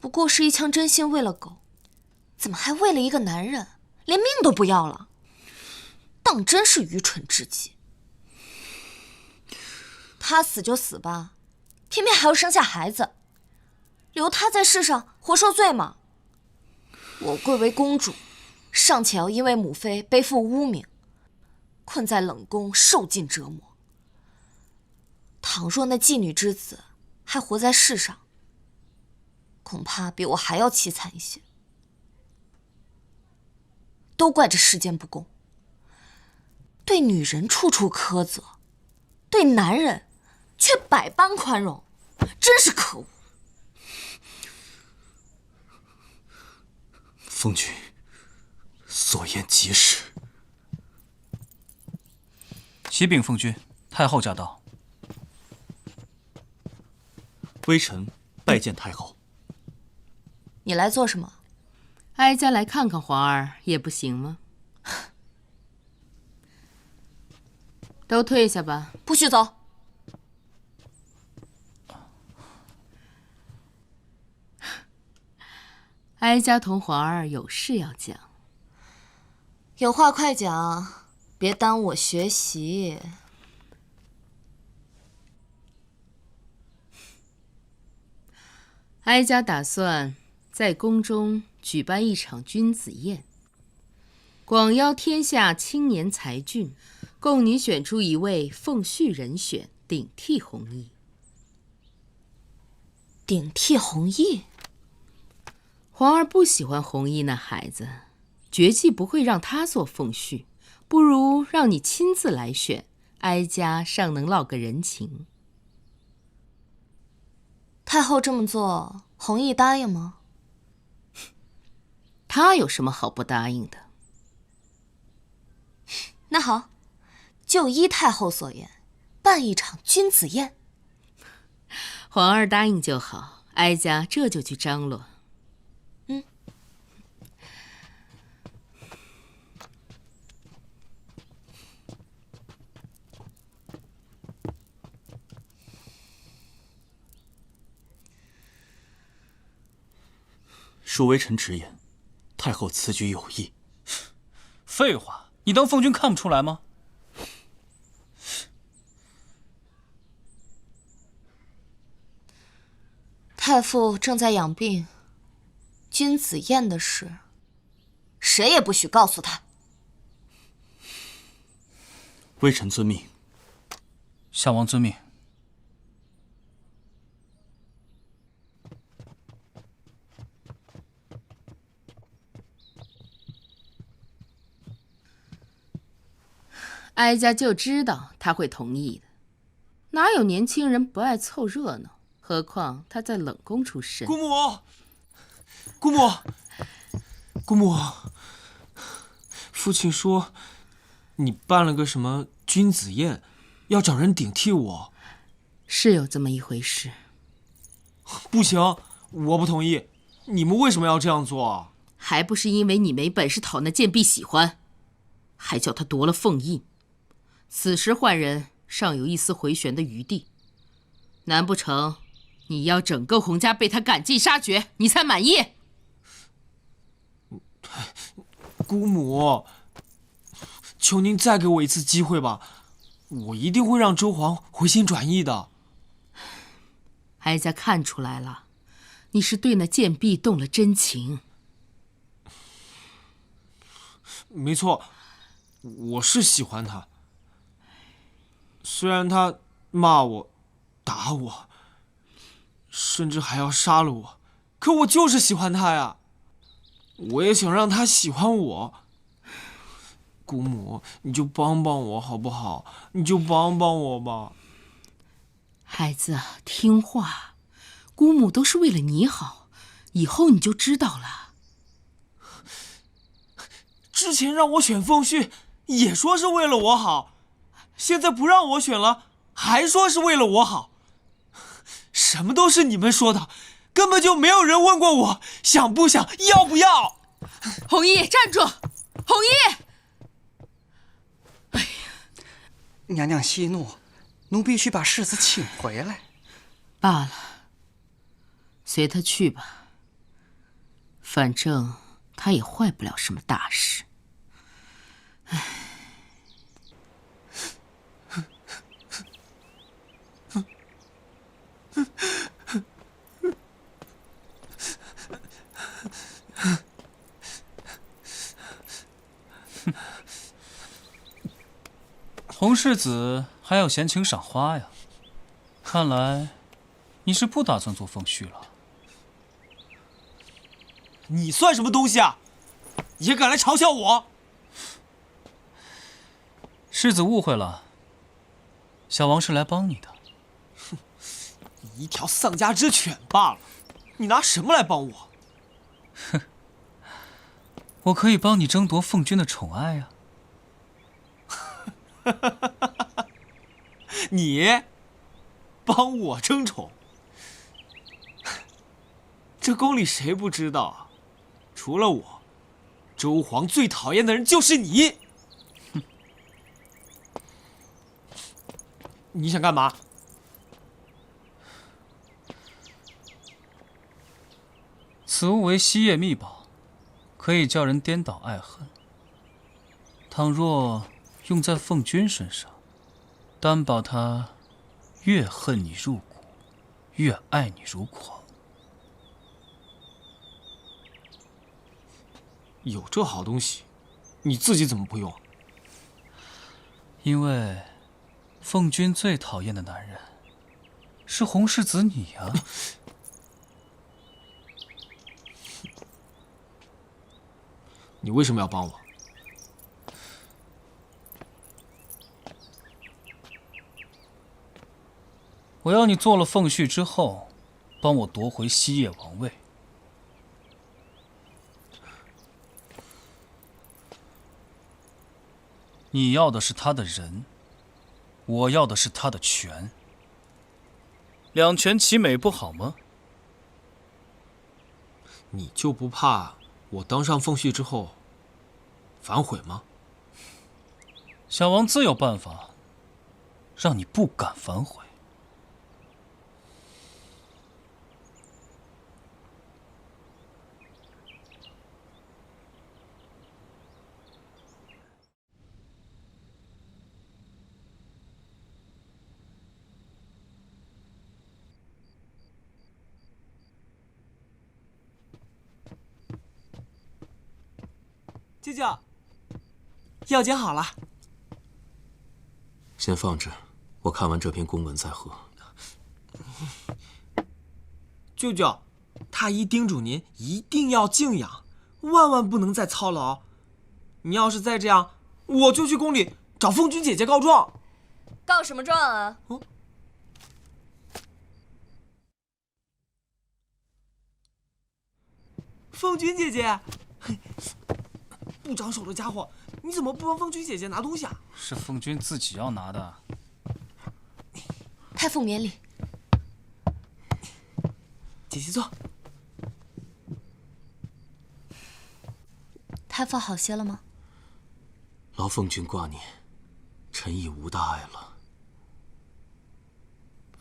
[SPEAKER 1] 不过是一腔真心为了狗，怎么还为了一个男人连命都不要了？当真是愚蠢至极。他死就死吧，偏偏还要生下孩子，留他在世上活受罪吗？我贵为公主，尚且要因为母妃背负污名，困在冷宫受尽折磨。倘若那妓女之子还活在世上，恐怕比我还要凄惨一些。都怪这世间不公，对女人处处苛责，对男人却百般宽容，真是可恶。
[SPEAKER 9] 凤君所言极是。
[SPEAKER 2] 启禀凤君，太后驾到。
[SPEAKER 9] 微臣拜见太后。
[SPEAKER 1] 你来做什么？
[SPEAKER 11] 哀家来看看皇儿也不行吗？都退下吧。
[SPEAKER 1] 不许走。
[SPEAKER 11] 哀家同皇儿有事要讲。
[SPEAKER 1] 有话快讲，别耽误我学习。
[SPEAKER 11] 哀家打算在宫中举办一场君子宴，广邀天下青年才俊，供你选出一位凤婿人选，顶替弘毅。
[SPEAKER 1] 顶替弘毅？
[SPEAKER 11] 皇儿不喜欢弘毅那孩子，绝技不会让他做凤婿，不如让你亲自来选，哀家尚能落个人情。
[SPEAKER 1] 太后这么做，弘毅答应吗？
[SPEAKER 11] 他有什么好不答应的？
[SPEAKER 1] 那好，就依太后所言，办一场君子宴。
[SPEAKER 11] 皇儿答应就好，哀家这就去张罗。
[SPEAKER 9] 恕微臣直言，太后此举有意。
[SPEAKER 2] 废话，你当凤君看不出来吗？
[SPEAKER 1] 太傅正在养病，君子宴的事，谁也不许告诉他。
[SPEAKER 9] 微臣遵命。
[SPEAKER 2] 小王遵命。
[SPEAKER 11] 哀家就知道他会同意的，哪有年轻人不爱凑热闹？何况他在冷宫出身。
[SPEAKER 6] 姑母，姑母，姑母，父亲说你办了个什么君子宴，要找人顶替我。
[SPEAKER 11] 是有这么一回事。
[SPEAKER 6] 不行，我不同意。你们为什么要这样做？
[SPEAKER 11] 还不是因为你没本事讨那贱婢喜欢，还叫他夺了凤印。此时换人尚有一丝回旋的余地，难不成你要整个洪家被他赶尽杀绝，你才满意？
[SPEAKER 6] 姑母，求您再给我一次机会吧，我一定会让周皇回心转意的。
[SPEAKER 11] 哀家看出来了，你是对那贱婢动了真情。
[SPEAKER 6] 没错，我是喜欢他。虽然他骂我、打我，甚至还要杀了我，可我就是喜欢他呀。我也想让他喜欢我。姑母，你就帮帮我好不好？你就帮帮我吧。
[SPEAKER 11] 孩子，听话，姑母都是为了你好，以后你就知道了。
[SPEAKER 6] 之前让我选凤婿，也说是为了我好，现在不让我选了，还说是为了我好。什么都是你们说的，根本就没有人问过我想不想要不要。
[SPEAKER 11] 弘毅，站住！弘毅！
[SPEAKER 12] 哎呀，娘娘息怒，奴必须把世子请回来。
[SPEAKER 11] 罢了，随他去吧，反正他也坏不了什么大事。唉。
[SPEAKER 2] 洪世子还有闲情赏花呀？看来你是不打算做凤婿了。
[SPEAKER 6] 你算什么东西啊？也敢来嘲笑我？
[SPEAKER 2] 世子误会了，小王是来帮你的。
[SPEAKER 6] 哼，一条丧家之犬罢了，你拿什么来帮我？
[SPEAKER 2] 哼，我可以帮你争夺凤君的宠爱呀。
[SPEAKER 6] 你帮我争宠？这宫里谁不知道啊？除了我，周皇最讨厌的人就是你。哼，你想干嘛？
[SPEAKER 2] 此物为西叶秘宝，可以叫人颠倒爱恨。倘若用在凤君身上，担保他越恨你入骨，越爱你如狂。
[SPEAKER 6] 有这好东西，你自己怎么不用？
[SPEAKER 2] 因为凤君最讨厌的男人是洪世子你啊！
[SPEAKER 6] 你为什么要帮我？
[SPEAKER 2] 我要你做了凤婿之后，帮我夺回西叶王位。你要的是他的人，我要的是他的权。两全其美不好吗？
[SPEAKER 6] 你就不怕我当上凤婿之后反悔吗？
[SPEAKER 2] 小王自有办法，让你不敢反悔。
[SPEAKER 6] 舅舅，药煎好了。
[SPEAKER 3] 先放着，我看完这篇公文再喝。
[SPEAKER 6] 舅舅，太医叮嘱您一定要静养，万万不能再操劳。你要是再这样，我就去宫里找凤君姐姐告状。
[SPEAKER 1] 告什么状啊？
[SPEAKER 6] 哦，凤君姐姐，不长手的家伙，你怎么不帮凤君姐姐拿东西啊？
[SPEAKER 2] 是凤君自己要拿的。
[SPEAKER 1] 太傅免礼。
[SPEAKER 6] 姐姐坐。
[SPEAKER 1] 太傅好些了吗？
[SPEAKER 3] 劳凤君挂念，臣已无大碍了。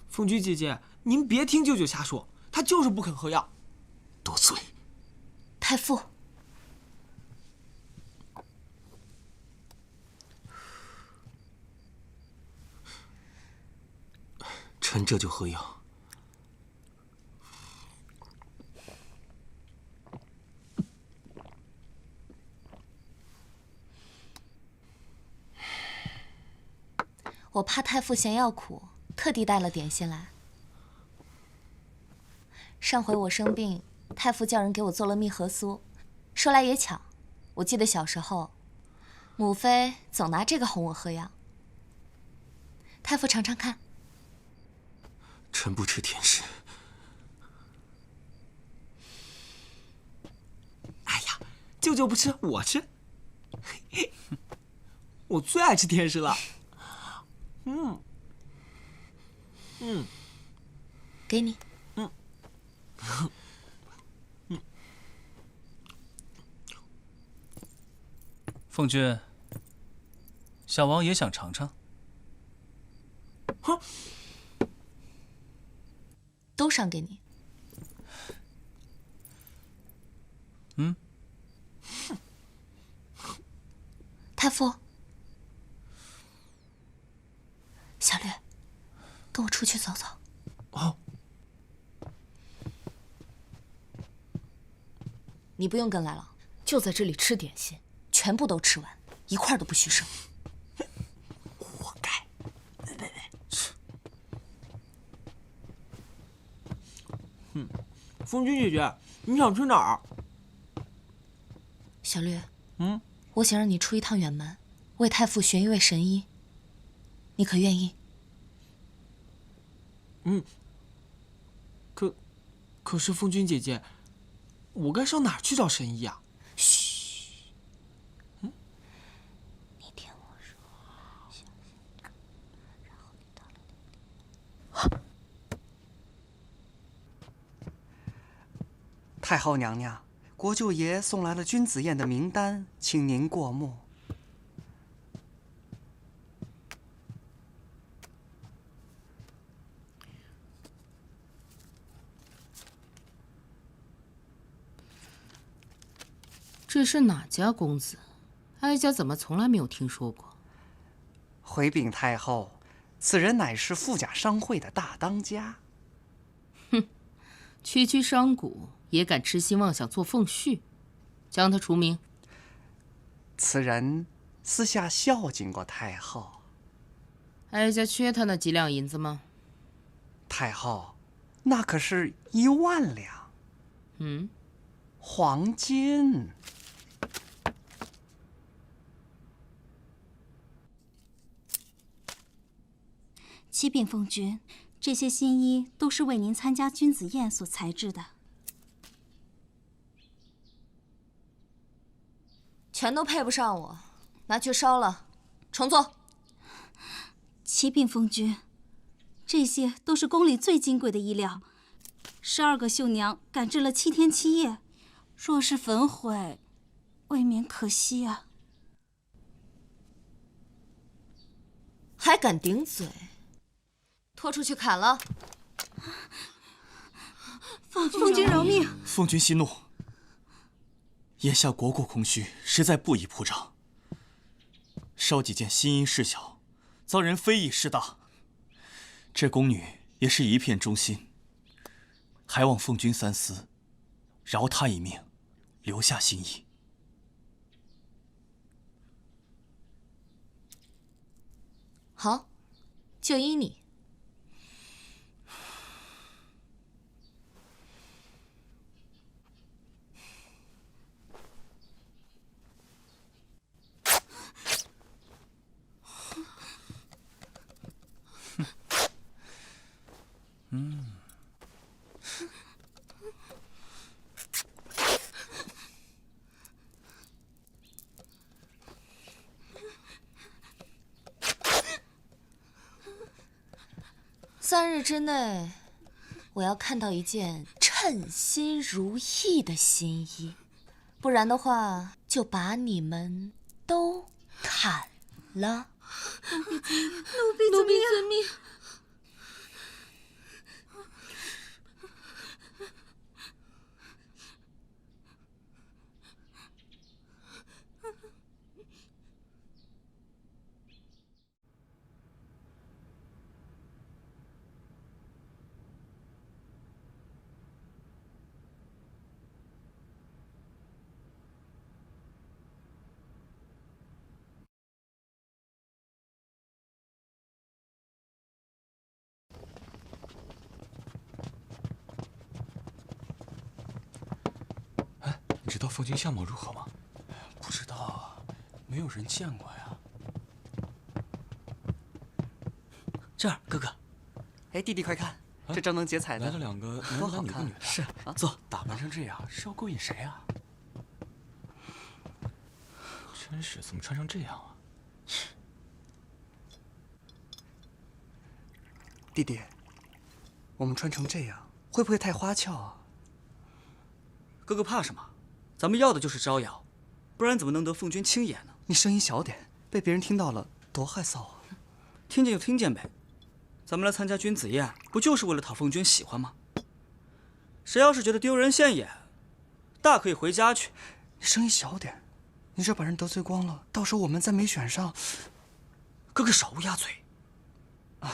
[SPEAKER 6] 凤君姐姐，您别听舅舅瞎说，他就是不肯喝药。
[SPEAKER 3] 多嘴。
[SPEAKER 1] 太傅，
[SPEAKER 3] 臣这就喝药。
[SPEAKER 1] 我怕太傅嫌药苦，特地带了点心来。上回我生病，太傅叫人给我做了蜜合酥。说来也巧，我记得小时候，母妃总拿这个哄我喝药。太傅尝尝看。
[SPEAKER 3] 臣不吃甜食。
[SPEAKER 6] 哎呀，舅舅不吃，我吃。我最爱吃甜食了。
[SPEAKER 1] 给你。
[SPEAKER 2] 凤君，小王也想尝尝。
[SPEAKER 1] 都赏给你。太傅，小绿，跟我出去走走。
[SPEAKER 6] 哦。
[SPEAKER 1] 你不用跟来了，就在这里吃点心，全部都吃完，一块都不许剩。
[SPEAKER 6] 活该。凤君姐姐，你想去哪儿？
[SPEAKER 1] 小绿，我想让你出一趟远门，为太傅寻一位神医，你可愿意？
[SPEAKER 6] 可是凤君姐姐，我该上哪儿去找神医啊？
[SPEAKER 1] 嘘。你听我说，小心点，然后你到了那个地方。
[SPEAKER 12] 太后娘娘，国舅爷送来了君子宴的名单，请您过目。
[SPEAKER 11] 这是哪家公子？哀家怎么从来没有听说过？
[SPEAKER 12] 回禀太后，此人乃是富甲商会的大当家。
[SPEAKER 11] 哼，区区商贾也敢痴心妄想做凤婿，将他除名。
[SPEAKER 12] 此人私下孝敬过太后。
[SPEAKER 11] 哀家缺他那几两银子吗？
[SPEAKER 12] 太后，那可是1万两。黄金。
[SPEAKER 4] 启禀凤君，这些新衣都是为您参加君子宴所裁制的。
[SPEAKER 1] 全都配不上我，拿去烧了，重做。
[SPEAKER 4] 启禀凤君，这些都是宫里最金贵的衣料，12个绣娘赶制了7天7夜，若是焚毁，未免可惜啊。
[SPEAKER 1] 还敢顶嘴？拖出去砍了！
[SPEAKER 4] 凤君饶命！
[SPEAKER 9] 凤君息怒。眼下国库空虚，实在不宜铺张。烧几件新衣事小，遭人非议事大。这宫女也是一片忠心，还望凤君三思，饶她一命，留下新衣。
[SPEAKER 1] 好，就依你。3日之内，我要看到一件称心如意的新衣，不然的话，就把你们都砍了。
[SPEAKER 4] 奴婢遵命。
[SPEAKER 8] 你知道凤君相貌如何吗？不知道啊，没有人见过呀。
[SPEAKER 6] 这儿，哥哥。
[SPEAKER 12] 哎，弟弟快看，这张灯结彩的，
[SPEAKER 8] 来了2个男的，女的女的。
[SPEAKER 6] 是，
[SPEAKER 8] 坐。打扮成这样是要勾引谁啊？真是，怎么穿成这样啊？
[SPEAKER 12] 弟弟，我们穿成这样会不会太花俏啊？
[SPEAKER 6] 哥哥怕什么？咱们要的就是招摇，不然怎么能得凤君青眼呢？
[SPEAKER 12] 你声音小点，被别人听到了多害臊啊！
[SPEAKER 6] 听见就听见呗。咱们来参加君子宴，不就是为了讨凤君喜欢吗？谁要是觉得丢人现眼，大可以回家去。
[SPEAKER 12] 你声音小点，你这把人得罪光了，到时候我们再没选上，
[SPEAKER 6] 哥哥少乌鸦嘴。
[SPEAKER 12] 哎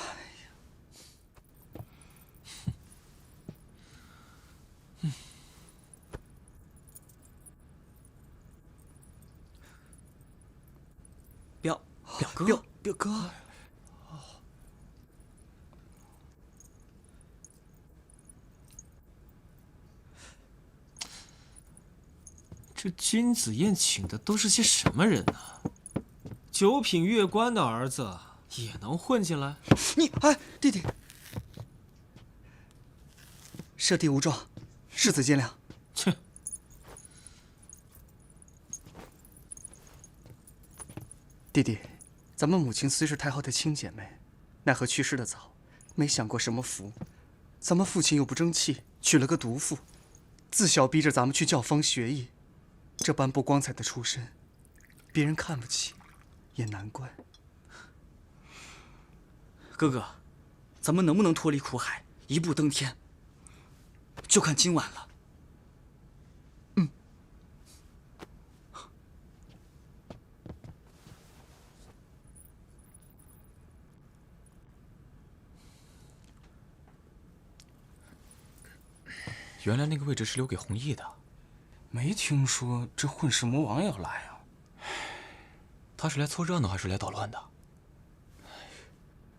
[SPEAKER 12] 呀，
[SPEAKER 6] 表哥，
[SPEAKER 12] 表哥。
[SPEAKER 13] 这君子宴请的都是些什么人呢？九品乐官的儿子也能混进来？
[SPEAKER 12] 哎，弟弟，舍弟无状，世子见谅。
[SPEAKER 13] 切！
[SPEAKER 12] 弟弟，咱们母亲虽是太后的亲姐妹，奈何去世的早，没享过什么福。咱们父亲又不争气，娶了个毒妇，自小逼着咱们去教坊学艺。这般不光彩的出身，别人看不起，也难怪。
[SPEAKER 6] 哥哥，咱们能不能脱离苦海，一步登天，就看今晚了。
[SPEAKER 8] 原来那个位置是留给弘毅的，没听说这混世魔王要来啊。他是来凑热闹还是来捣乱的？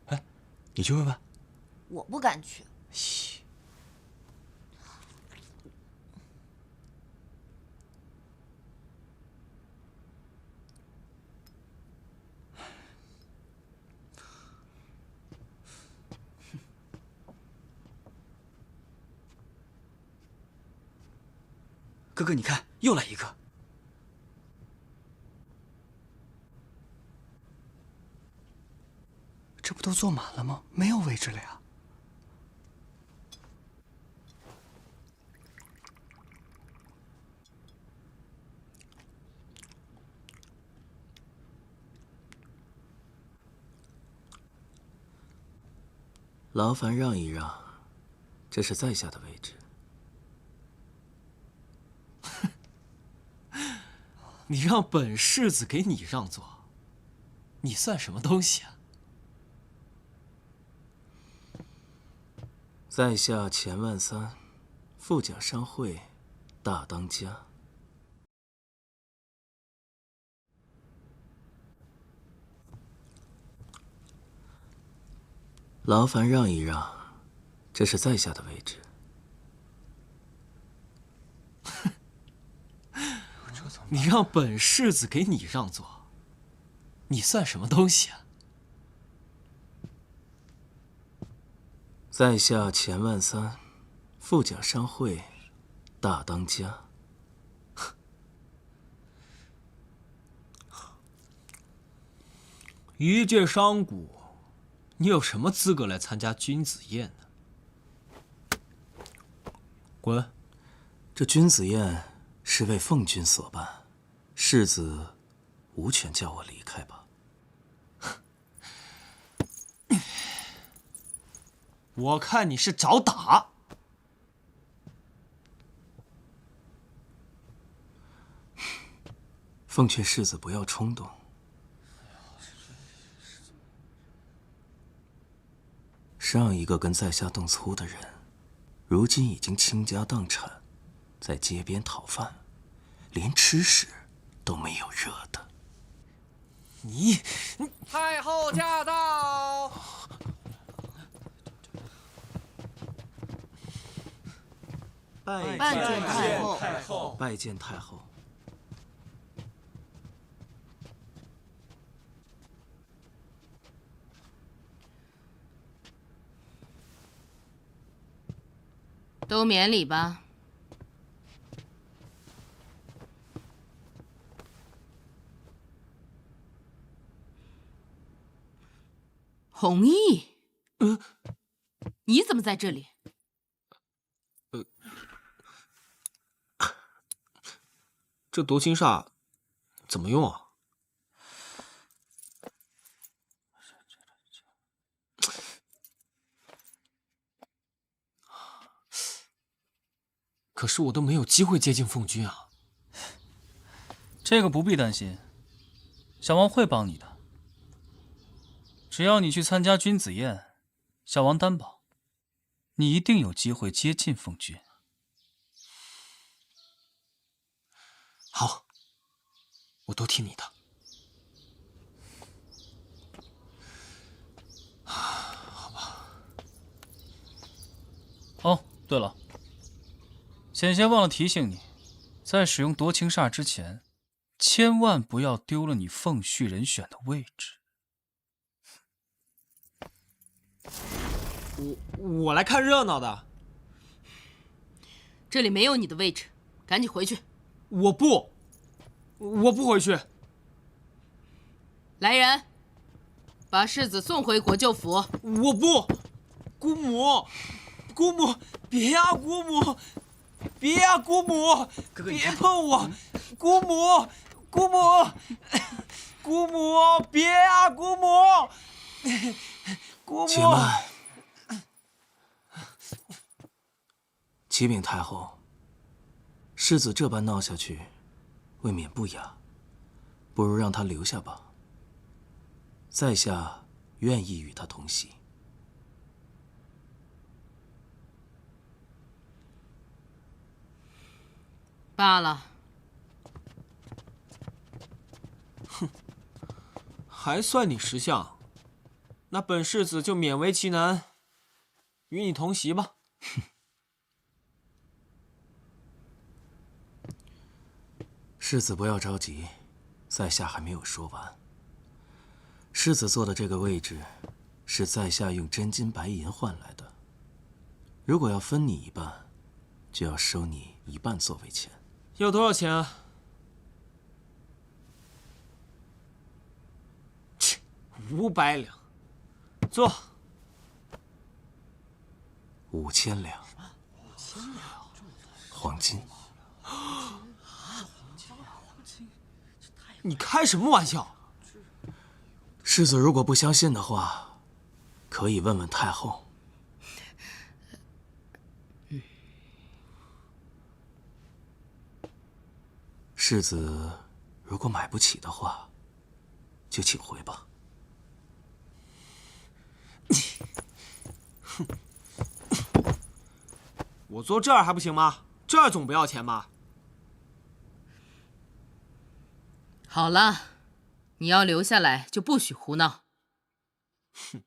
[SPEAKER 8] 哎，你去问问。
[SPEAKER 1] 我不敢去。
[SPEAKER 8] 嘘。
[SPEAKER 6] 哥哥，你看，又来一个。
[SPEAKER 12] 这不都坐满了吗？没有位置了呀。
[SPEAKER 3] 劳烦让一让，这是在下的位置。
[SPEAKER 13] 你让本世子给你让座，你算什么东西啊？
[SPEAKER 3] 在下钱万三，富甲商会大当家。劳烦让一让，这是在下的位置。
[SPEAKER 13] 你让本世子给你让座，你算什么东西啊？
[SPEAKER 3] 在下钱万三，富甲商会大当家。
[SPEAKER 13] 一介商贾，你有什么资格来参加君子宴呢？滚！
[SPEAKER 3] 这君子宴是为奉君所办，世子无权叫我离开吧？
[SPEAKER 13] 我看你是找打。
[SPEAKER 3] 奉劝世子不要冲动。上一个跟在下动粗的人，如今已经倾家荡产，在街边讨饭，连吃食都没有热的。
[SPEAKER 13] 你
[SPEAKER 5] 太后驾到！
[SPEAKER 3] 拜
[SPEAKER 1] 见太后。
[SPEAKER 3] 拜见太后。
[SPEAKER 11] 都免礼吧。弘毅，你怎么在这里？
[SPEAKER 13] 这夺情煞怎么用啊？可是我都没有机会接近凤君啊。
[SPEAKER 2] 这个不必担心，小王会帮你的。只要你去参加君子宴，小王担保，你一定有机会接近凤君。
[SPEAKER 13] 好，我都听你的。好吧。
[SPEAKER 2] 哦，对了，险些忘了提醒你，在使用夺情煞之前，千万不要丢了你凤婿人选的位置。
[SPEAKER 13] 我来看热闹的。
[SPEAKER 11] 这里没有你的位置，赶紧回去。
[SPEAKER 13] 我不回去。
[SPEAKER 11] 来人，把世子送回国舅府。
[SPEAKER 13] 我不，姑母，别呀，姑母，别呀，姑母，别碰我，姑母，别呀，姑母，
[SPEAKER 3] 且慢。启禀太后，世子这般闹下去，未免不雅，不如让他留下吧。在下愿意与他同席。
[SPEAKER 11] 罢了。
[SPEAKER 13] 哼，还算你识相，那本世子就勉为其难，与你同席吧。
[SPEAKER 3] 世子不要着急，在下还没有说完。世子坐的这个位置，是在下用真金白银换来的。如果要分你一半，就要收你一半座位钱。
[SPEAKER 13] 要多少钱啊？切，500两。坐。
[SPEAKER 3] 5000两。黄金。
[SPEAKER 13] 你开什么玩笑？
[SPEAKER 3] 世子如果不相信的话，可以问问太后。世子如果买不起的话，就请回吧。
[SPEAKER 13] 我坐这儿还不行吗？这儿总不要钱吧？
[SPEAKER 11] 好了，你要留下来就不许胡闹。
[SPEAKER 13] 哼。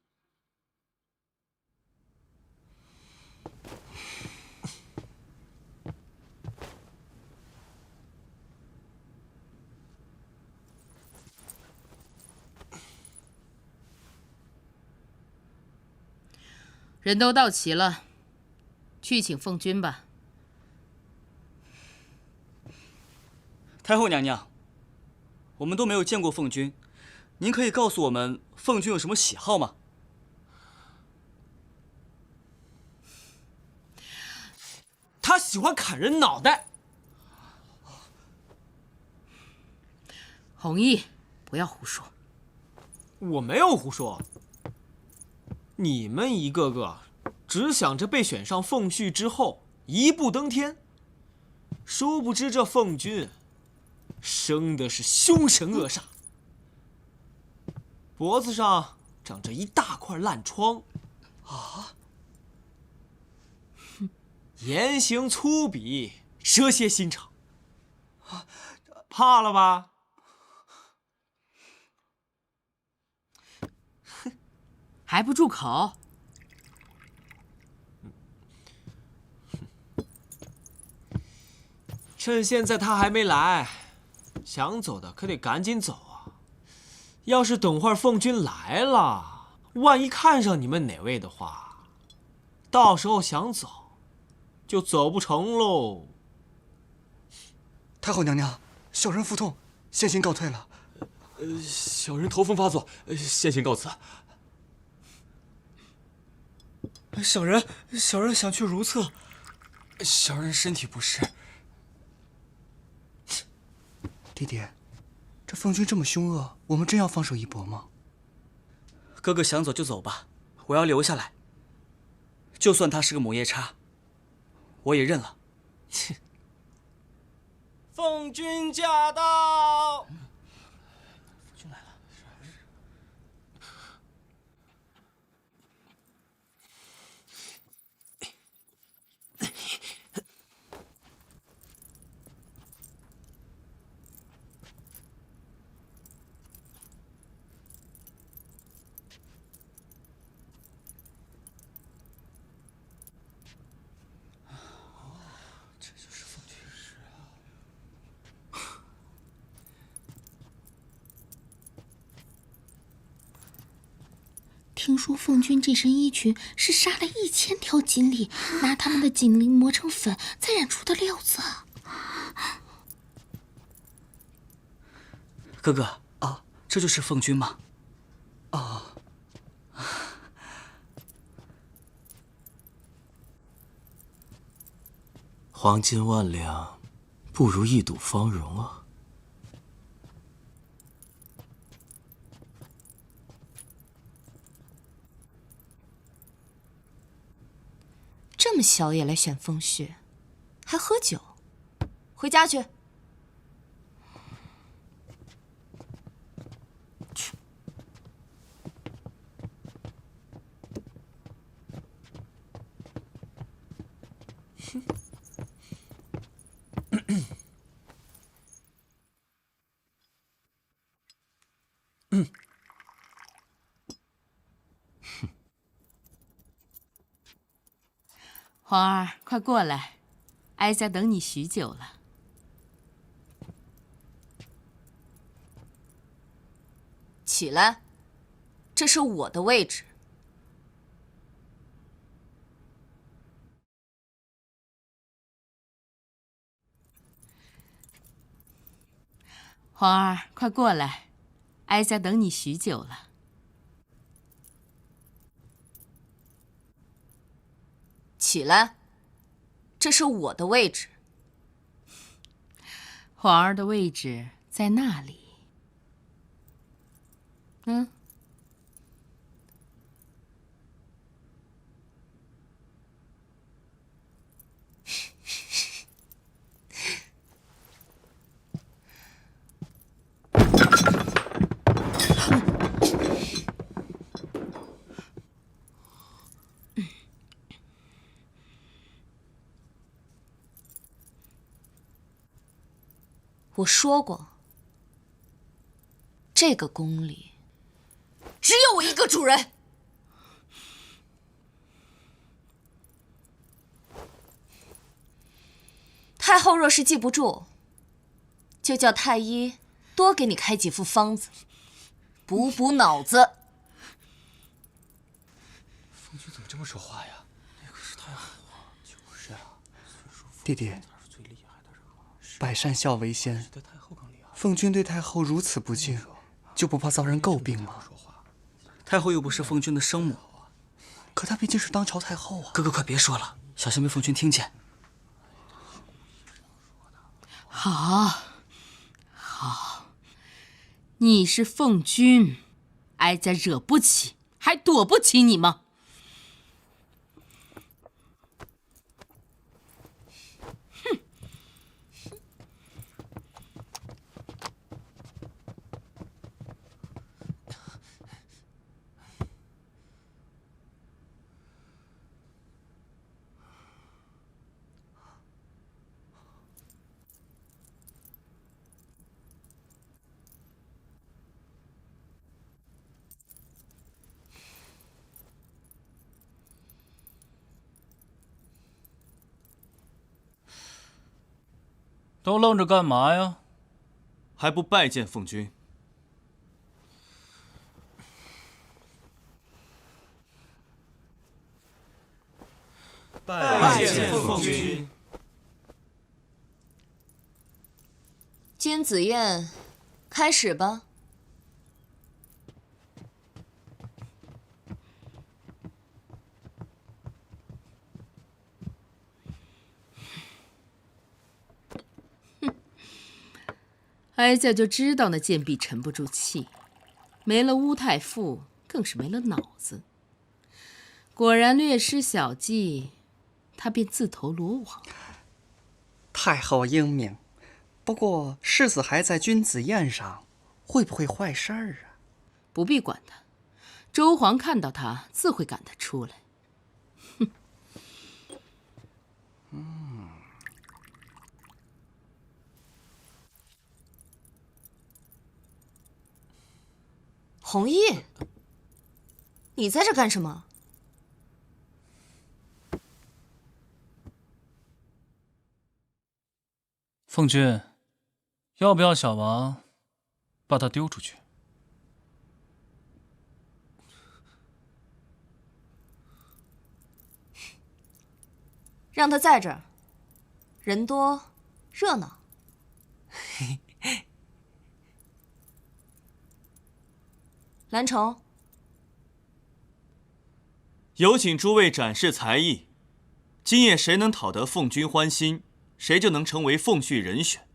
[SPEAKER 11] 人都到齐了，去请凤君吧。
[SPEAKER 9] 太后娘娘，我们都没有见过凤君，您可以告诉我们凤君有什么喜好吗？
[SPEAKER 13] 他喜欢砍人脑袋。
[SPEAKER 11] 弘毅，不要胡说。
[SPEAKER 6] 我没有胡说。你们一个个只想着被选上凤婿之后一步登天，殊不知这凤君生的是凶神恶煞，脖子上长着一大块烂疮，言行粗鄙，蛇蝎心肠，怕了吧？
[SPEAKER 11] 还不住口！
[SPEAKER 6] 趁现在他还没来，想走的可得赶紧走啊！要是等会儿凤君来了，万一看上你们哪位的话，到时候想走就走不成喽。
[SPEAKER 12] 太后娘娘，小人腹痛，先行告退了。
[SPEAKER 14] 小人头风发作，先行告辞。
[SPEAKER 12] 小人想去如厕，
[SPEAKER 9] 小人身体不适。
[SPEAKER 12] 弟弟，这凤君这么凶恶，我们真要放手一搏吗？
[SPEAKER 15] 哥哥想走就走吧，我要留下来。就算他是个母夜叉，我也认了。
[SPEAKER 13] 凤君驾到！
[SPEAKER 15] 凤君来了。
[SPEAKER 16] 听说凤君这身衣裙是杀了1000条锦鲤，拿它们的锦鳞磨成粉，再染出的料子。
[SPEAKER 15] 哥哥啊，这就是凤君吗？
[SPEAKER 12] 啊，
[SPEAKER 3] 黄金万两，不如一睹芳容啊！
[SPEAKER 1] 这么小也来选凤婿，还喝酒？回家去。
[SPEAKER 11] 皇儿，快过来，哀家等你许久了。
[SPEAKER 1] 起来，这是我的位置。
[SPEAKER 11] 皇儿，快过来，哀家等你许久了。
[SPEAKER 1] 起来，这是我的位置。
[SPEAKER 11] 皇儿的位置在那里。嗯。
[SPEAKER 1] 我说过，这个宫里只有我一个主人。太后若是记不住，就叫太医多给你开几副方子，补补脑子。
[SPEAKER 9] 凤君怎么这么说话呀？那可是太后啊！就是啊，
[SPEAKER 12] 弟弟，百善孝为先，凤君对太后如此不敬，就不怕遭人诟病吗？
[SPEAKER 15] 太后又不是凤君的生母，
[SPEAKER 12] 可她毕竟是当朝太后啊！
[SPEAKER 15] 哥哥，快别说了，小心被凤君听见。
[SPEAKER 11] 好，好，你是凤君，哀家惹不起，还躲不起你吗？
[SPEAKER 2] 都愣着干嘛呀？
[SPEAKER 9] 还不拜见凤君？
[SPEAKER 5] 拜见凤君。
[SPEAKER 1] 金子宴，开始吧。
[SPEAKER 11] 哀家就知道那贱婢沉不住气，没了乌太傅，更是没了脑子。果然略施小计，他便自投罗网。
[SPEAKER 12] 太后英明，不过世子还在君子宴上，会不会坏事儿啊？
[SPEAKER 11] 不必管他，周皇看到他，自会赶他出来。
[SPEAKER 1] 弘毅，你在这干什么？
[SPEAKER 2] 凤君，要不要小王把他丢出去？
[SPEAKER 1] 让他在这儿，人多热闹。蓝虫，
[SPEAKER 9] 有请诸位展示才艺。今夜谁能讨得凤君欢心，谁就能成为凤婿人选。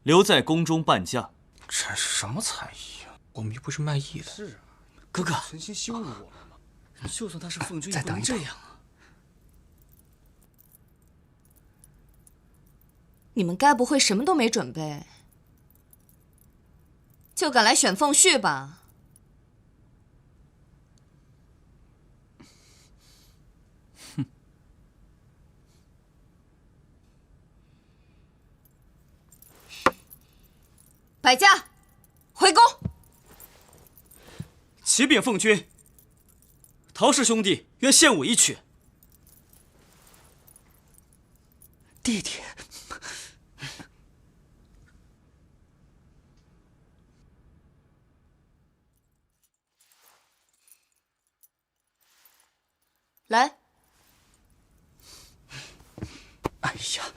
[SPEAKER 9] 留在宫中伴驾。
[SPEAKER 3] 展示什么才艺啊？我们又不是卖艺的。
[SPEAKER 15] 是啊，哥哥，
[SPEAKER 3] 存心羞辱我们吗？
[SPEAKER 15] 就算他是凤君，也不
[SPEAKER 12] 再等一等
[SPEAKER 15] 能这样啊！
[SPEAKER 1] 你们该不会什么都没准备，就敢来选凤婿吧？百家，回宫。
[SPEAKER 15] 启禀凤君，陶氏兄弟愿献舞一曲。
[SPEAKER 12] 弟弟，
[SPEAKER 1] 来。
[SPEAKER 12] 哎呀！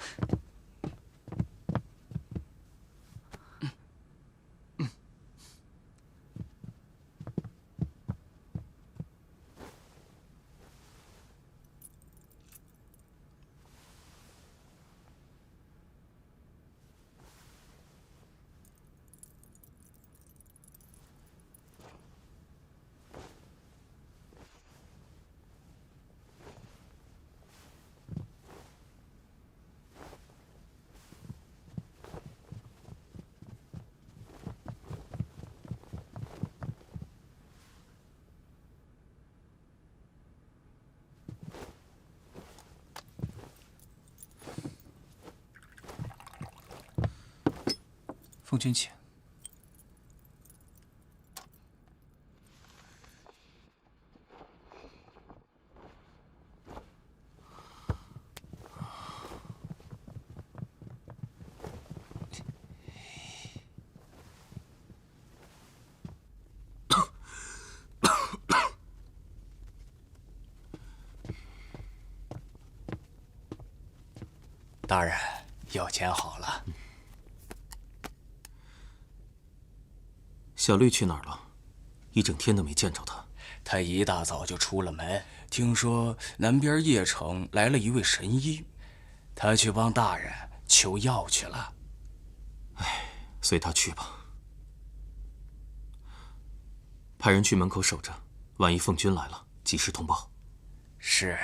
[SPEAKER 2] 凤君请。
[SPEAKER 8] 大人，药煎好了。
[SPEAKER 3] 小绿去哪儿了？一整天都没见着他。
[SPEAKER 8] 他一大早就出了门，听说南边邺城来了一位神医，他去帮大人求药去了。
[SPEAKER 3] 哎，随他去吧。派人去门口守着，万一凤君来了，及时通报。
[SPEAKER 15] 是。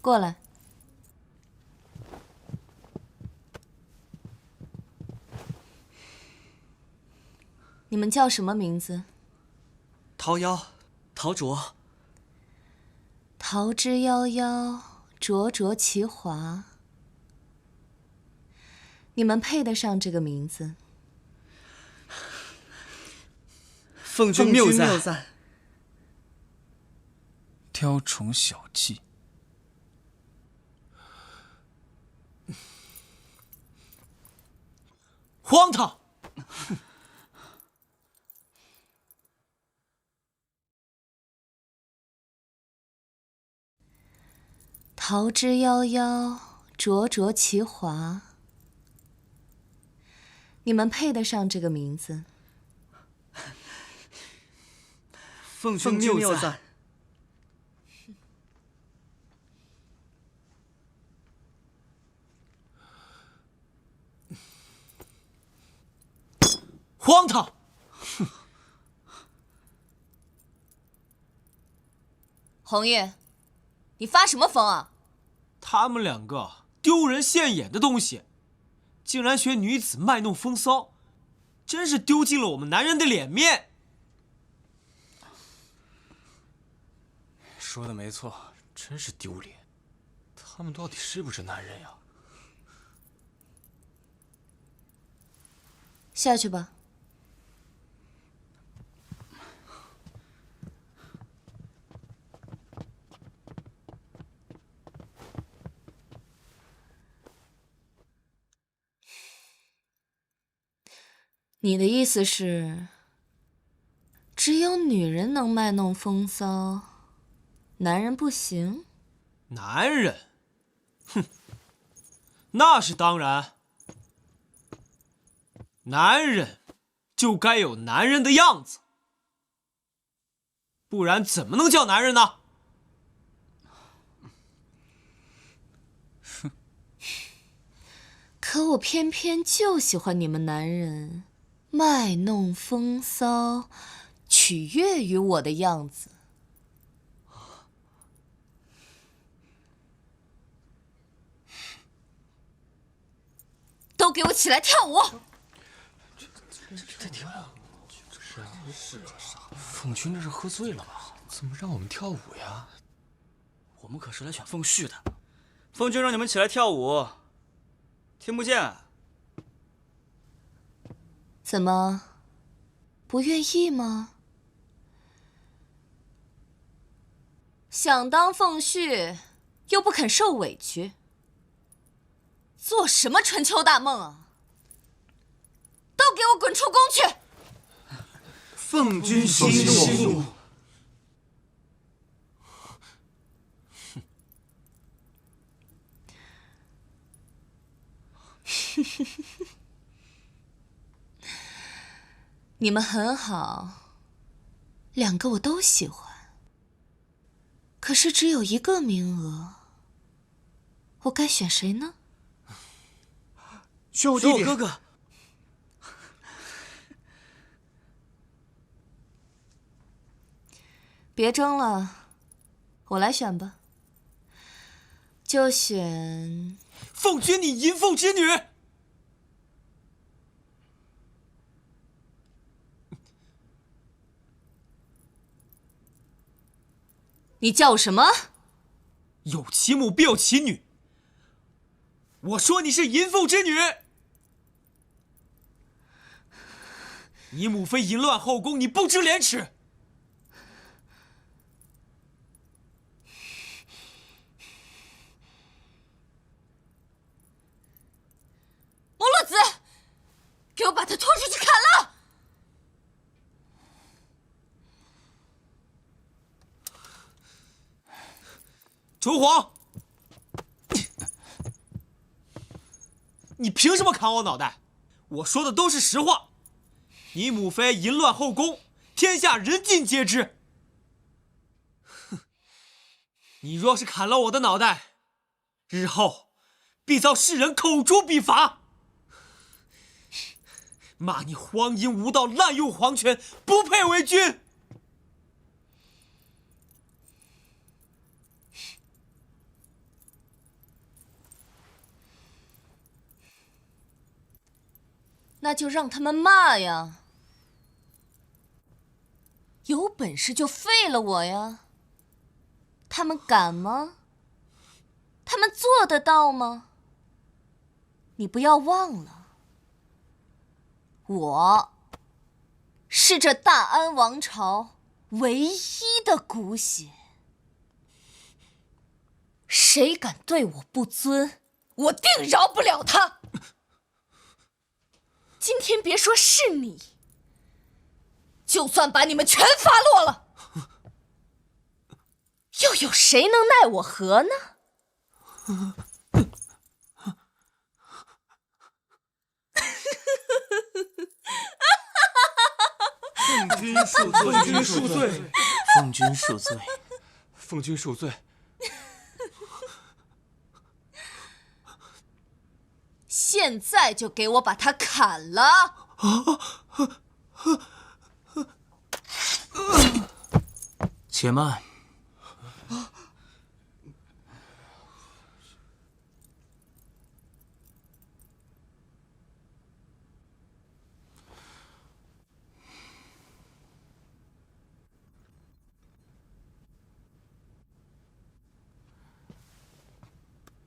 [SPEAKER 1] 过来。你们叫什么名字？
[SPEAKER 15] 桃夭，陶灼。
[SPEAKER 1] 桃之夭夭，灼灼其华。你们配得上这个名字。
[SPEAKER 15] 凤君谬赞。
[SPEAKER 2] 雕虫小技。
[SPEAKER 6] 荒唐！
[SPEAKER 1] 桃之夭夭，灼灼其华。你们配得上这个名字。
[SPEAKER 15] 凤君谬赞。
[SPEAKER 6] 荒唐！
[SPEAKER 1] 红玉，你发什么疯啊？
[SPEAKER 6] 他们两个丢人现眼的东西，竟然学女子卖弄风骚，真是丢尽了我们男人的脸面。
[SPEAKER 14] 说的没错，真是丢脸。他们到底是不是男人呀？
[SPEAKER 1] 下去吧。你的意思是，只有女人能卖弄风骚，男人不行？
[SPEAKER 6] 男人，哼，那是当然。男人就该有男人的样子，不然怎么能叫男人呢？
[SPEAKER 1] 可我偏偏就喜欢你们男人卖弄风骚，取悦于我的样子。都给我起来跳舞！
[SPEAKER 14] 这跳舞，是啊，凤君这是喝醉了吧？怎么让我们跳舞呀？
[SPEAKER 15] 我们可是来选凤婿的，凤君让你们起来跳舞，听不见？
[SPEAKER 1] 怎么，不愿意吗？想当凤婿，又不肯受委屈，做什么春秋大梦啊！都给我滚出宫去！
[SPEAKER 6] 凤君息怒。
[SPEAKER 1] 你们很好，两个我都喜欢，可是只有一个名额，我该选谁呢？
[SPEAKER 12] 选我弟弟。
[SPEAKER 15] 哥哥。
[SPEAKER 1] 别争了，我来选吧。就选
[SPEAKER 6] 凤君，你淫妇之女！
[SPEAKER 1] 你叫我什么？
[SPEAKER 6] 有其母必有其女。我说你是淫妇之女！你母妃淫乱后宫，你不知廉耻！
[SPEAKER 1] 摩洛子，给我把他拖出去砍了！
[SPEAKER 6] 求皇，你凭什么砍我脑袋？我说的都是实话。你母妃淫乱后宫，天下人尽皆知。哼！你若是砍了我的脑袋，日后必遭世人口诛笔伐。骂你荒淫无道，滥用皇权，不配为君。
[SPEAKER 1] 那就让他们骂呀！有本事就废了我呀！他们敢吗？他们做得到吗？你不要忘了，我是这大安王朝唯一的骨血。谁敢对我不尊，我定饶不了他！今天别说是你，就算把你们全发落了，又有谁能奈我何呢？
[SPEAKER 14] 奉君恕罪，奉君恕罪，
[SPEAKER 3] 奉君恕罪，
[SPEAKER 14] 奉君恕罪。
[SPEAKER 1] 现在就给我把他砍了！
[SPEAKER 3] 且慢。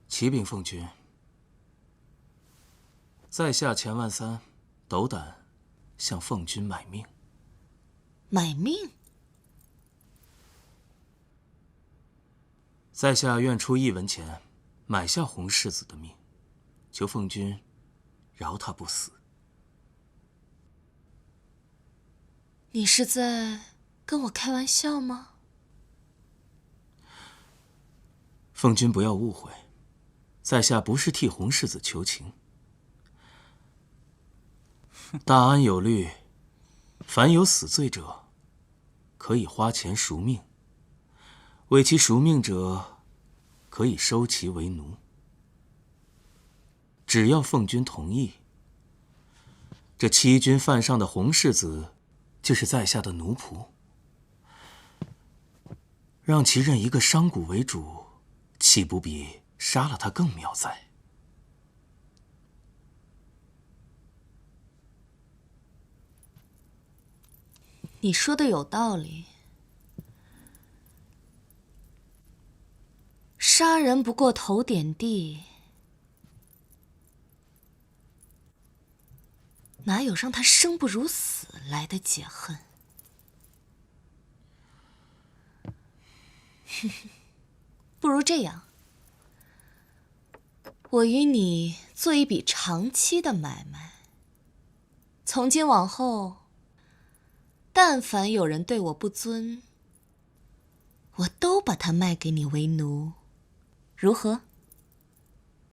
[SPEAKER 3] 启禀奉君，在下钱万三斗胆向奉君买命。
[SPEAKER 1] 买命？
[SPEAKER 3] 在下愿出1文钱买下洪世子的命，求奉君饶他不死。
[SPEAKER 1] 你是在跟我开玩笑吗？
[SPEAKER 3] 奉君不要误会，在下不是替洪世子求情。大安有律，凡有死罪者，可以花钱赎命；为其赎命者，可以收其为奴。只要奉君同意，这欺君犯上的洪世子，就是在下的奴仆。让其认一个商贾为主，岂不比杀了他更妙哉？
[SPEAKER 1] 你说的有道理。杀人不过头点地，哪有让他生不如死来的解恨？不如这样，我与你做一笔长期的买卖。从今往后，但凡有人对我不尊，我都把他卖给你为奴，如何？